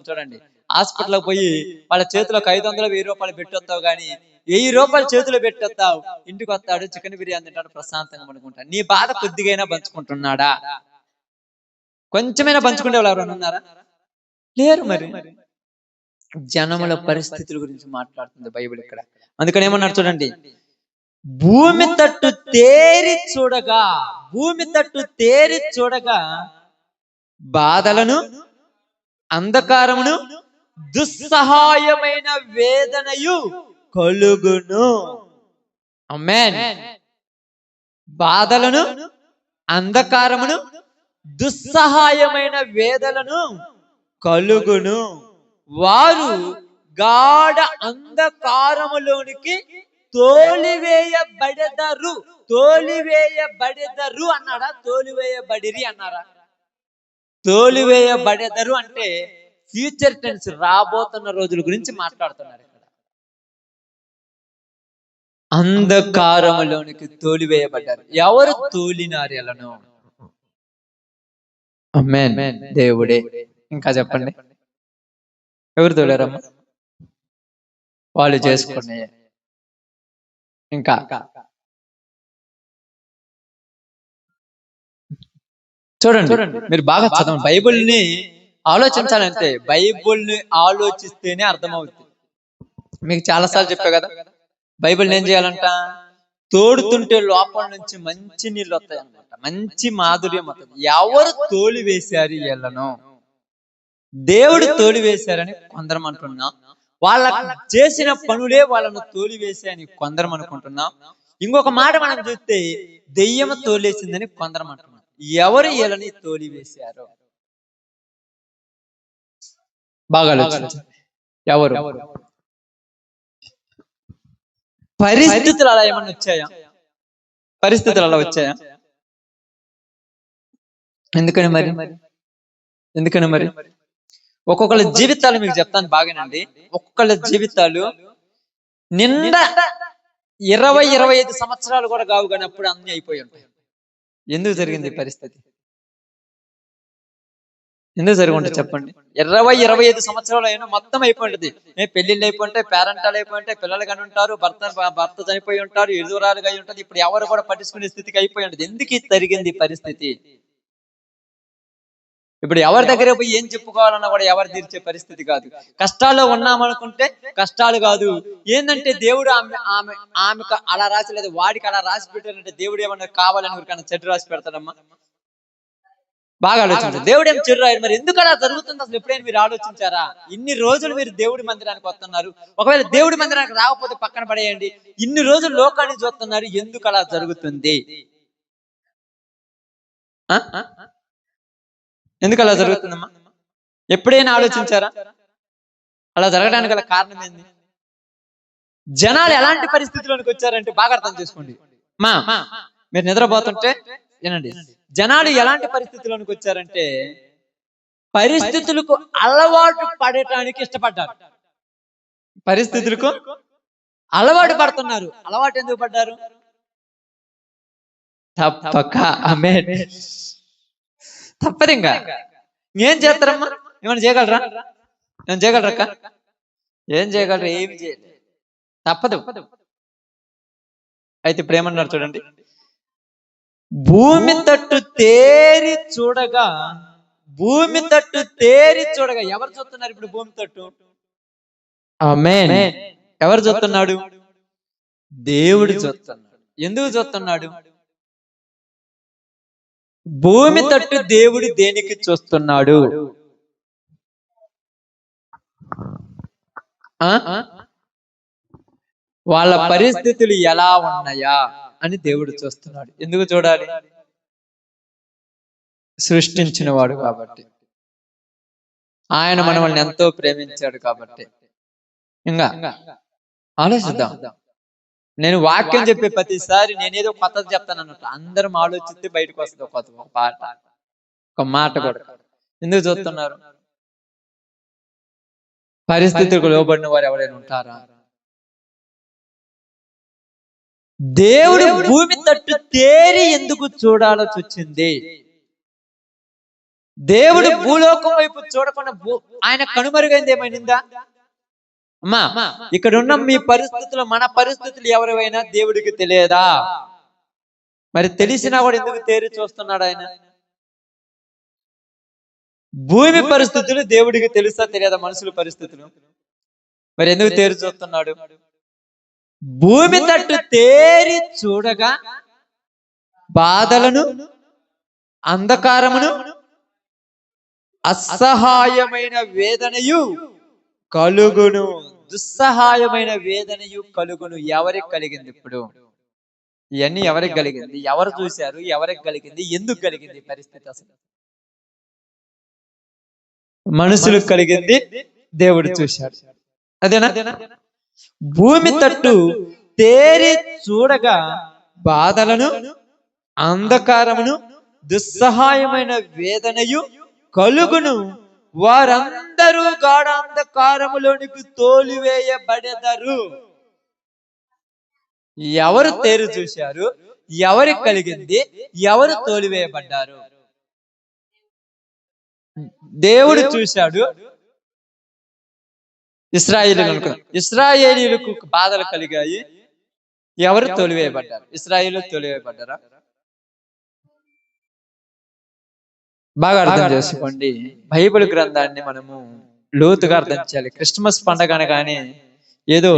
చూడండి, హాస్పిటల్కి పోయి వాళ్ళ చేతిలోకి 500 1000 రూపాయలు పెట్టొస్తావు కానీ 1000 రూపాయలు చేతిలో పెట్టొస్తావు, ఇంటికి వస్తాడు, చికెన్ బిర్యానీ తింటాడు, ప్రశాంతంగా పడుకుంటాడు. నీ బాధ కొద్దిగైనా పంచుకుంటున్నాడా? కొంచెమైనా పంచుకునే వాళ్ళు ఎవరైనా ఉన్నారా? లేరు. మరి జనముల పరిస్థితుల గురించి మాట్లాడుతుంది బైబిల్ ఇక్కడ. అందుకని ఏమన్నారు చూడండి, భూమి తట్టు తేరి చూడగా బాధలను, అంధకారమును, దుస్సహాయమైన వేదనయు కలుగును. ఆమేన్. బాధలను, అంధకారమును, దుస్సహాయమైన వేదనను కలుగును. వారు గాఢ అంధకారములోనికి తోలివేయబడెదరు అన్నాడా? తోలివేయబడిరి అన్నారా? తోలివేయబడెదరు అంటే ఫ్యూచర్ టెన్స్, రాబోతున్న రోజుల గురించి మాట్లాడుతున్నారు ఇక్కడ. అంధకారములోనికి తోలివేయబడ్డారు. ఎవరు తోలినారు ఎలను? ఆమేన్, దేవుడే. ఇంకా చెప్పండి, ఎవరు తోలారమ్మా? వాళ్ళు చేసుకునే. ఇంకా చూడండి, మీరు బాగా చదవండి. బైబిల్ని ఆలోచించాలంటే బైబిల్ని ఆలోచిస్తేనే అర్థమవుతుంది. మీకు చాలాసార్లు చెప్పా కదా, బైబిల్ ఏం చేయాలంట, తోడుతుంటే లోపల నుంచి మంచి నీళ్ళు వస్తాయి అనమాట, మంచి మాధుర్యం వస్తుంది. ఎవరు తోలి వేశారు వీళ్ళను? దేవుడు తోలి వేశారని కొందరం అంటున్నాం. వాళ్ళ చేసిన పనులే వాళ్ళను తోలి వేశాయని కొందరం అనుకుంటున్నాం. ఇంకొక మాట మనం చూస్తే దెయ్యం తోలేసిందని కొందరం అంటున్నాం. ఎవరు వీళ్ళని తోలి వేశారు? బాగా ఆలోచించండి. ఎవరు? పరిస్థితులు అలా ఏమన్నా వచ్చాయా? పరిస్థితులు అలా వచ్చాయా? ఎందుకని మరి ఒక్కొక్కళ్ళ జీవితాలు మీకు చెప్తాను బాగానండి. ఒక్కొక్కళ్ళ జీవితాలు నిండా 20-25 సంవత్సరాలు కూడా కావు, కానీ అప్పుడు అన్ని అయిపోయి ఉంటాయి. ఎందుకు జరిగింది పరిస్థితి? ఎందుకు జరిగి ఉంటుంది చెప్పండి? 20-25 సంవత్సరాలు అయినా మొత్తం అయిపోయి ఉంటుంది. పెళ్లిళ్ళు అయిపోయి ఉంటాయి, పేరెంటాలు అయిపోయి ఉంటాయి, పిల్లలు కానీ ఉంటారు, భర్త చనిపోయి ఉంటారు, ఎదురాలుగా అయి ఉంటుంది. ఇప్పుడు ఎవరు కూడా పట్టించుకునే స్థితికి అయిపోయి ఉంటుంది. ఎందుకు జరిగింది పరిస్థితి? ఇప్పుడు ఎవరి దగ్గర పోయి ఏం చెప్పుకోవాలన్నా కూడా ఎవరు తీర్చే పరిస్థితి కాదు. కష్టాల్లో ఉన్నామనుకుంటే కష్టాలు కాదు. ఏంటంటే దేవుడు ఆమెకు అలా రాసలేదు, వాడికి అలా రాసి పెట్టారంటే దేవుడు ఏమన్నా కావాలని ఊరికన్నా చెడు రాసి పెడతాడమ్మా? బాగా ఆలోచించారు. దేవుడు ఏం చెడు రాయడు. మరి ఎందుకు అలా జరుగుతుంది అసలు ఎప్పుడైనా మీరు ఆలోచించారా? ఇన్ని రోజులు మీరు దేవుడి మందిరానికి వస్తున్నారు, ఒకవేళ దేవుడి మందిరానికి రాకపోతే పక్కన పడేయండి. ఇన్ని రోజులు లోకాన్ని చూస్తున్నారు, ఎందుకు అలా జరుగుతుంది? ఎందుకు అలా జరుగుతుందమ్మా? ఎప్పుడైనా ఆలోచించారా? అలా జరగడానికి గల కారణం ఏంది? జనాలు ఎలాంటి పరిస్థితుల్లోకి వచ్చారంటే బాగా అర్థం చేసుకోండి. మీరు నిద్రపోతుంటే వినండి, జనాలు ఎలాంటి పరిస్థితుల్లోకి వచ్చారంటే పరిస్థితులకు అలవాటు పడటానికి ఇష్టపడ్డారు. పరిస్థితులకు అలవాటు పడుతున్నారు. అలవాటు ఎందుకు పడ్డారు? తప్పక. ఆమేన్. తప్పదు. ఇంకా ఏం చేస్తారమ్మా? ఏమైనా చేయగలరా? ఏమైనా చేయగలరక్క? ఏం చేయగలరు? ఏమి చేయలేదు. తప్పదు. అయితే ఇప్పుడు ఏమన్నారు చూడండి, భూమి తట్టు తేరి చూడగా, భూమి తట్టు తేరి చూడగా. ఎవరు చూస్తున్నారు ఇప్పుడు భూమి తట్టు? ఆమేన్. ఎవరు చూస్తున్నాడు? దేవుడు చూస్తున్నాడు. ఎందుకు చూస్తున్నాడు? భూమి తట్టు దేవుడు దేనికి చూస్తున్నాడు? వాళ్ళ పరిస్థితులు ఎలా ఉన్నాయా అని దేవుడు చూస్తున్నాడు. ఎందుకు చూడాలి? సృష్టించిన వాడు కాబట్టి, ఆయన మనల్ని ఎంతో ప్రేమించాడు కాబట్టి. ఇంకా ఆలోచిద్దాం. నేను వాక్యం చెప్పే ప్రతిసారి నేనేదో కొత్తది చెప్తాను అన్నట్టు అందరం ఆలోచిస్తే బయటకు వస్తుంది ఒక పాట, ఒక మాట కూడా. ఎందుకు చూస్తున్నారు? పరిస్థితులకు లోబడిన వారు ఎవరైనా ఉంటారా? దేవుడు భూమి తట్టు తేరి ఎందుకు చూడాల్సి వచ్చింది? దేవుడు భూలోకం వైపు చూడకుండా ఆయన కనుమరుగైంది ఏమైందా? అమ్మా, ఇక్కడ ఉన్న మీ పరిస్థితులు, మన పరిస్థితులు ఎవరైనా దేవుడికి తెలియదా? మరి తెలిసినా కూడా ఎందుకు తేరి చూస్తున్నాడు ఆయన? భూమి పరిస్థితులు దేవుడికి తెలుసా తెలియదా? మనుషుల పరిస్థితులు మరి ఎందుకు తేరి చూస్తున్నాడు? భూమి తట్టు తేరి చూడగా బాధలను, అంధకారమును, అసహాయమైన వేదనయు కలుగును. దుస్సహాయమైన వేదనయు కలుగును. ఎవరికి కలిగింది? ఇప్పుడు ఇవన్నీ ఎవరికి కలిగింది? ఎవరు చూశారు? ఎవరికి కలిగింది? ఎందుకు కలిగింది పరిస్థితి? అసలు మనుషులకు కలిగింది, దేవుడు చూశాడు. అదేనా? భూమి తట్టు తేరి చూడగా బాధలను, అంధకారమును, దుస్సహాయమైన వేదనయు కలుగును. వారందరూ గాఢాంధకారములోనికి తోలివేయబడెదరు. ఎవరు తేరు చూశారు? ఎవరికి కలిగింది? ఎవరు తోలివేయబడ్డారు? దేవుడు చూశాడు. ఇశ్రాయేలీయులకు బాధలు కలిగాయి. ఎవరు తోలివేయబడ్డారు? ఇశ్రాయేలు తోలివేయబడ్డారా? బాగా అర్థం చేసుకోండి. బైబిల్ గ్రంథాన్ని మనము లోతుగా అర్థం చేయాలి. క్రిస్మస్ పండగ అనగానే ఏదో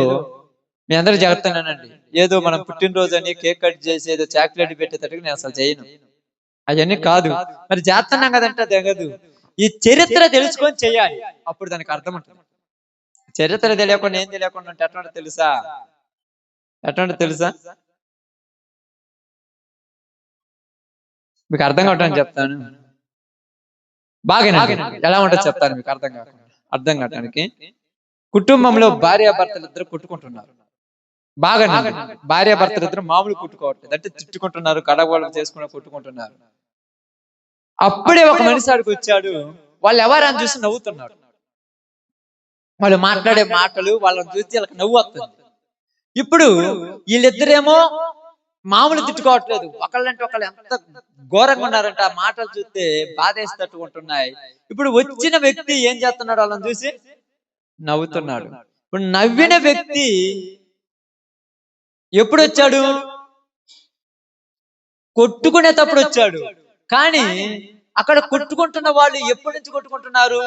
మీ అందరూ జాగ్రత్తనండి, ఏదో మనం పుట్టినరోజు అని కేక్ కట్ చేసి ఏదో చాక్లెట్ పెట్టేటట్టుగా నేను అసలు చేయను. అవన్నీ కాదు. మరి చేస్తున్నాం కదంటే తెగదు. ఈ చరిత్ర తెలుసుకొని చెయ్యాలి, అప్పుడు దానికి అర్థం ఉంటుంది. చరిత్ర తెలియకుండా ఏం తెలియకుండా ఉంటే ఎట్లా తెలుసా? మీకు అర్థం కావటానికి చెప్తాను. బాగా ఎలా ఉంటుందో చెప్తాను మీకు అర్థం కావటానికి. కుటుంబంలో భార్యాభర్తలు ఇద్దరు కొట్టుకుంటున్నారు. బాగా భార్యాభర్తలు ఇద్దరు మామూలు కొట్టుకోవట్లేదు, అంటే తిట్టుకుంటున్నారు, కడగోళం చేసుకుని కొట్టుకుంటున్నారు. అప్పుడే ఒక మనిషి ఆడికి వచ్చాడు. వాళ్ళు ఎవరని చూసి నవ్వుతున్నాడు. వాళ్ళు మాట్లాడే మాటలు వాళ్ళని చూసి వాళ్ళకి నవ్వు వస్తుంది. ఇప్పుడు వీళ్ళిద్దరేమో మామూలు తిట్టుకోవట్లేదు, ఒకళ్ళంటే ఒకళ్ళు ఎంత ఘోరంగా ఉన్నారంటే ఆ మాటలు చూస్తే బాధేస్తట్టు ఉంటున్నాయి. ఇప్పుడు వచ్చిన వ్యక్తి ఏం చేస్తున్నాడు? వాళ్ళని చూసి నవ్వుతున్నాడు. ఇప్పుడు నవ్విన వ్యక్తి ఎప్పుడు వచ్చాడు? కొట్టుకునేటప్పుడు వచ్చాడు. కానీ అక్కడ కొట్టుకుంటున్న వాళ్ళు ఎప్పటి నుంచి కొట్టుకుంటున్నారు?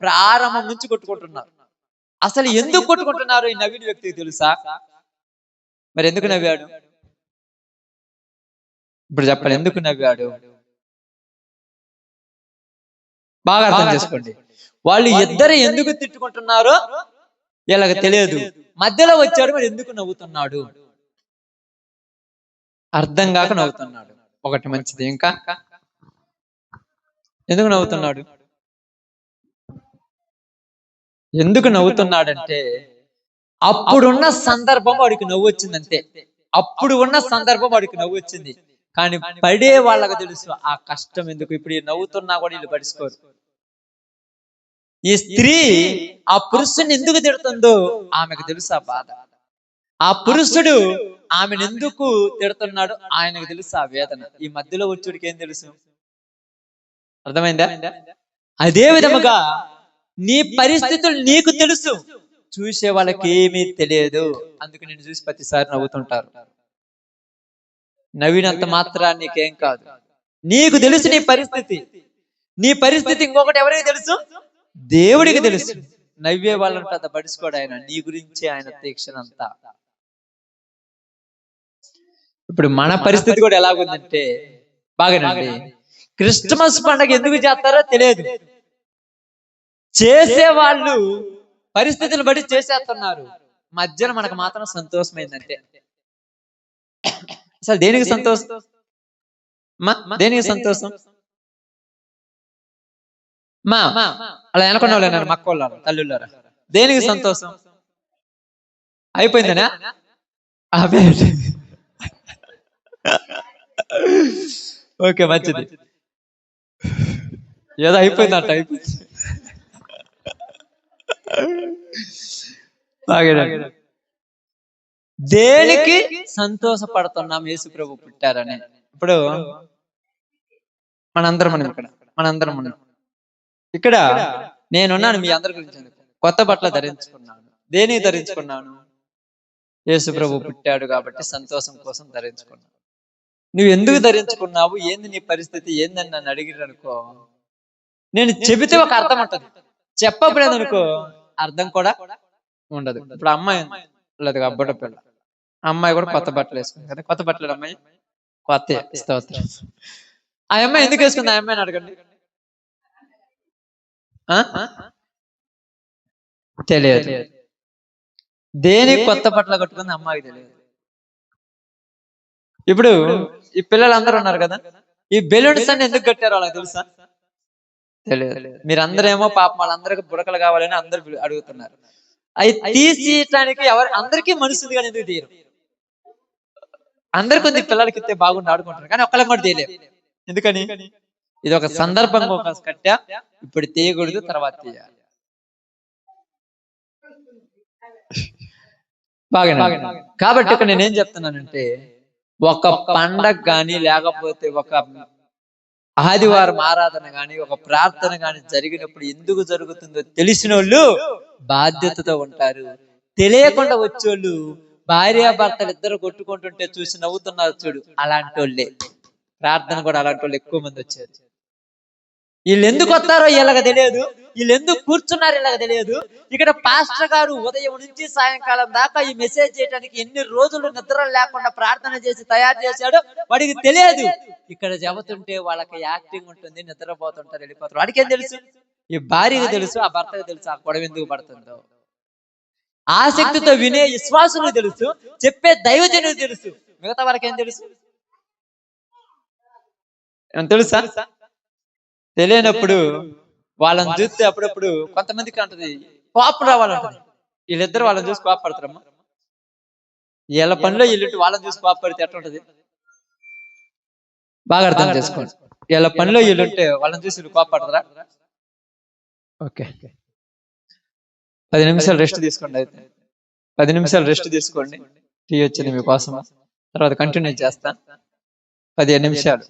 ప్రారంభం నుంచి కొట్టుకుంటున్నారు. అసలు ఎందుకు కొట్టుకుంటున్నారు ఈ నవ్విన వ్యక్తికి తెలుసా? మరి ఎందుకు నవ్వాడు? ఇప్పుడు చెప్పండి, ఎందుకు నవ్వాడు? బాగా అర్థం చేసుకోండి. వాళ్ళు ఇద్దరు ఎందుకు తిట్టుకుంటున్నారో వీళ్ళకి తెలియదు. మధ్యలో వచ్చాడు, మరి ఎందుకు నవ్వుతున్నాడు? అర్థం కాక నవ్వుతున్నాడు. ఒకటి మంచిది. ఇంకా ఎందుకు నవ్వుతున్నాడు? ఎందుకు నవ్వుతున్నాడంటే అప్పుడున్న సందర్భం వాడికి నవ్వు వచ్చిందంతే. అప్పుడు ఉన్న సందర్భం వాడికి నవ్వు వచ్చింది. కానీ పడే వాళ్ళకి తెలుసు ఆ కష్టం ఎందుకు. ఇప్పుడు ఈ నవ్వుతున్నా కూడా వీళ్ళు పడుచుకోరు. ఈ స్త్రీ ఆ పురుషుని ఎందుకు తిడుతుందో ఆమెకు తెలుసు ఆ బాధ. ఆ పురుషుడు ఆమెను ఎందుకు తిడుతున్నాడు ఆయనకు తెలుసు ఆ వేదన. ఈ మధ్యలో వచ్చుడికి ఏం తెలుసు? అర్థమైందా? అదే విధముగా నీ పరిస్థితులు నీకు తెలుసు, చూసే వాళ్ళకి ఏమీ తెలియదు. అందుకు నేను చూసి ప్రతిసారి నవ్వుతుంటారు. నవ్వినంత మాత్రాన్ని నీకేం కాదు. నీకు తెలుసు నీ పరిస్థితి. నీ పరిస్థితి ఇంకొకటి ఎవరికి తెలుసు? దేవుడికి తెలుసు. నవ్వే వాళ్ళని పెద్ద పడుచుకోడు ఆయన. నీ గురించి ఆయన తీక్షణంతా. ఇప్పుడు మన పరిస్థితి కూడా ఎలాగుందంటే, బాగానండి, క్రిస్మస్ పండుగ ఎందుకు చేస్తారో తెలియదు. చేసేవాళ్ళు పరిస్థితులు బట్టి చేసేస్తున్నారు. మధ్యన మనకు మాత్రం సంతోషమైందంటే, అసలు దేనికి సంతోషం? దేనికి సంతోషం? మా అలా అనుకున్న వాళ్ళు మక్కోళ్ళారు, తల్లుళ్ళారా, దేనికి సంతోషం? అయిపోయిందనా? ఓకే, మంచిది. ఏదో అయిపోయిందంట, అయిపోయింది. దేనికి సంతోషపడుతున్నాం? యేసు ప్రభు పుట్టారని. ఇప్పుడు మనందరం ఇక్కడ నేనున్నాను మీ అందరి గురించి. కొత్త బట్టలు ధరించుకున్నాను. దేనికి ధరించుకున్నాను? యేసు ప్రభు పుట్టాడు కాబట్టి సంతోషం కోసం ధరించుకున్నాను. నువ్వు ఎందుకు ధరించుకున్నావు? ఏంది నీ పరిస్థితి ఏందని నన్ను అడిగిరు అనుకో, నేను చెబితే ఒక అర్థం ఉంటుంది, చెప్పలేదు అనుకో అర్థం కూడా ఉండదు. ఇప్పుడు అమ్మాయి లేదు, అబ్బట పిల్ల అమ్మాయి కూడా కొత్త బట్టలు వేసుకుంది కదా. కొత్త బట్టలు అమ్మాయి కొత్త స్తోత్రం. ఆ అమ్మాయి ఎందుకు వేసుకుంది? ఆ అమ్మాయిని అడగండి. తెలియదు. దేనికి కొత్త బట్టలు కట్టుకుంది అమ్మాయికి తెలియదు. ఇప్పుడు ఈ పిల్లలందరూ ఉన్నారు కదా, ఈ బెలూన్స్ అన్ని ఎందుకు కట్టారో వాళ్ళకి తెలుసా? తెలియదు. మీరందరేమో పాపం వాళ్ళందరికీ బుడకలు కావాలని అందరు అడుగుతున్నారు. అవి తీసేయటానికి అందరికీ మనసుది కానీ ఎందుకు తీయరు? అందరికి ఉంది, పిల్లలకి ఇస్తే బాగుండి ఆడుకుంటారు, కానీ ఒక్కళ్ళకి కూడా తీయలేరు. ఎందుకని? ఇది ఒక సందర్భం కోసం కట్టా, ఇప్పుడు తీయకూడదు, తర్వాత తీయాలి. బాగా కాబట్టి ఇక్కడ నేనేం చెప్తున్నానంటే, ఒక పండగ గాని లేకపోతే ఒక ఆదివారం ఆరాధన గాని ఒక ప్రార్థన గాని జరిగినప్పుడు ఎందుకు జరుగుతుందో తెలిసిన వాళ్ళు బాధ్యతతో ఉంటారు. తెలియకుండా వచ్చేవాళ్ళు భార్యాభర్తలు ఇద్దరు కొట్టుకుంటుంటే చూసి నవ్వుతున్నారు చూడు, అలాంటి వాళ్ళే. ప్రార్థన కూడా అలాంటి వాళ్ళు ఎక్కువ మంది వచ్చారు. వీళ్ళు ఎందుకు వస్తారో వీళ్ళకి తెలియదు, వీళ్ళు ఎందుకు కూర్చున్నారు ఇలాగ తెలియదు. ఇక్కడ పాస్టర్ గారు ఉదయం నుంచి సాయంకాలం దాకా ఈ మెసేజ్ చేయడానికి ఎన్ని రోజులు నిద్ర లేకుండా ప్రార్థన చేసి తయారు చేశాడో వాడికి తెలియదు. ఇక్కడ చెబుతుంటే వాళ్ళకి యాక్టింగ్ ఉంటుంది, నిద్రపోతుంటారు, వెళ్ళిపోతారు. వాడికి ఏం తెలుసు? ఈ భార్యకి తెలుసు, ఆ భర్తకు తెలుసు ఆ గొడవ ఎందుకు పడుతుందో. ఆసక్తితో వినే విశ్వాసులు తెలుసు, చెప్పే దైవజనులు తెలుసు, మిగతా వాళ్ళకి ఏం తెలుసు? తెలుసా? తెలియనప్పుడు వాళ్ళని చూస్తే అప్పుడప్పుడు కొంతమందికి అంటది కోపం రావాలంటది. వీళ్ళిద్దరు వాళ్ళని చూసి కోపడతారమ్మా. వీళ్ళ పనిలో వీళ్ళుంటే వాళ్ళని చూసి కోపడితే ఎట్లా ఉంటది? బాగా అర్థం చేసుకోండి. వీళ్ళ పనిలో వీళ్ళుంటే వాళ్ళని చూసి వీళ్ళు కోపడతారా? ఓకే, 10 నిమిషాలు రెస్ట్ తీసుకోండి. అయితే 10 నిమిషాలు రెస్ట్ తీసుకోండి. టీ వచ్చింది మీకోసం, తర్వాత కంటిన్యూ చేస్తా. 15 నిమిషాలు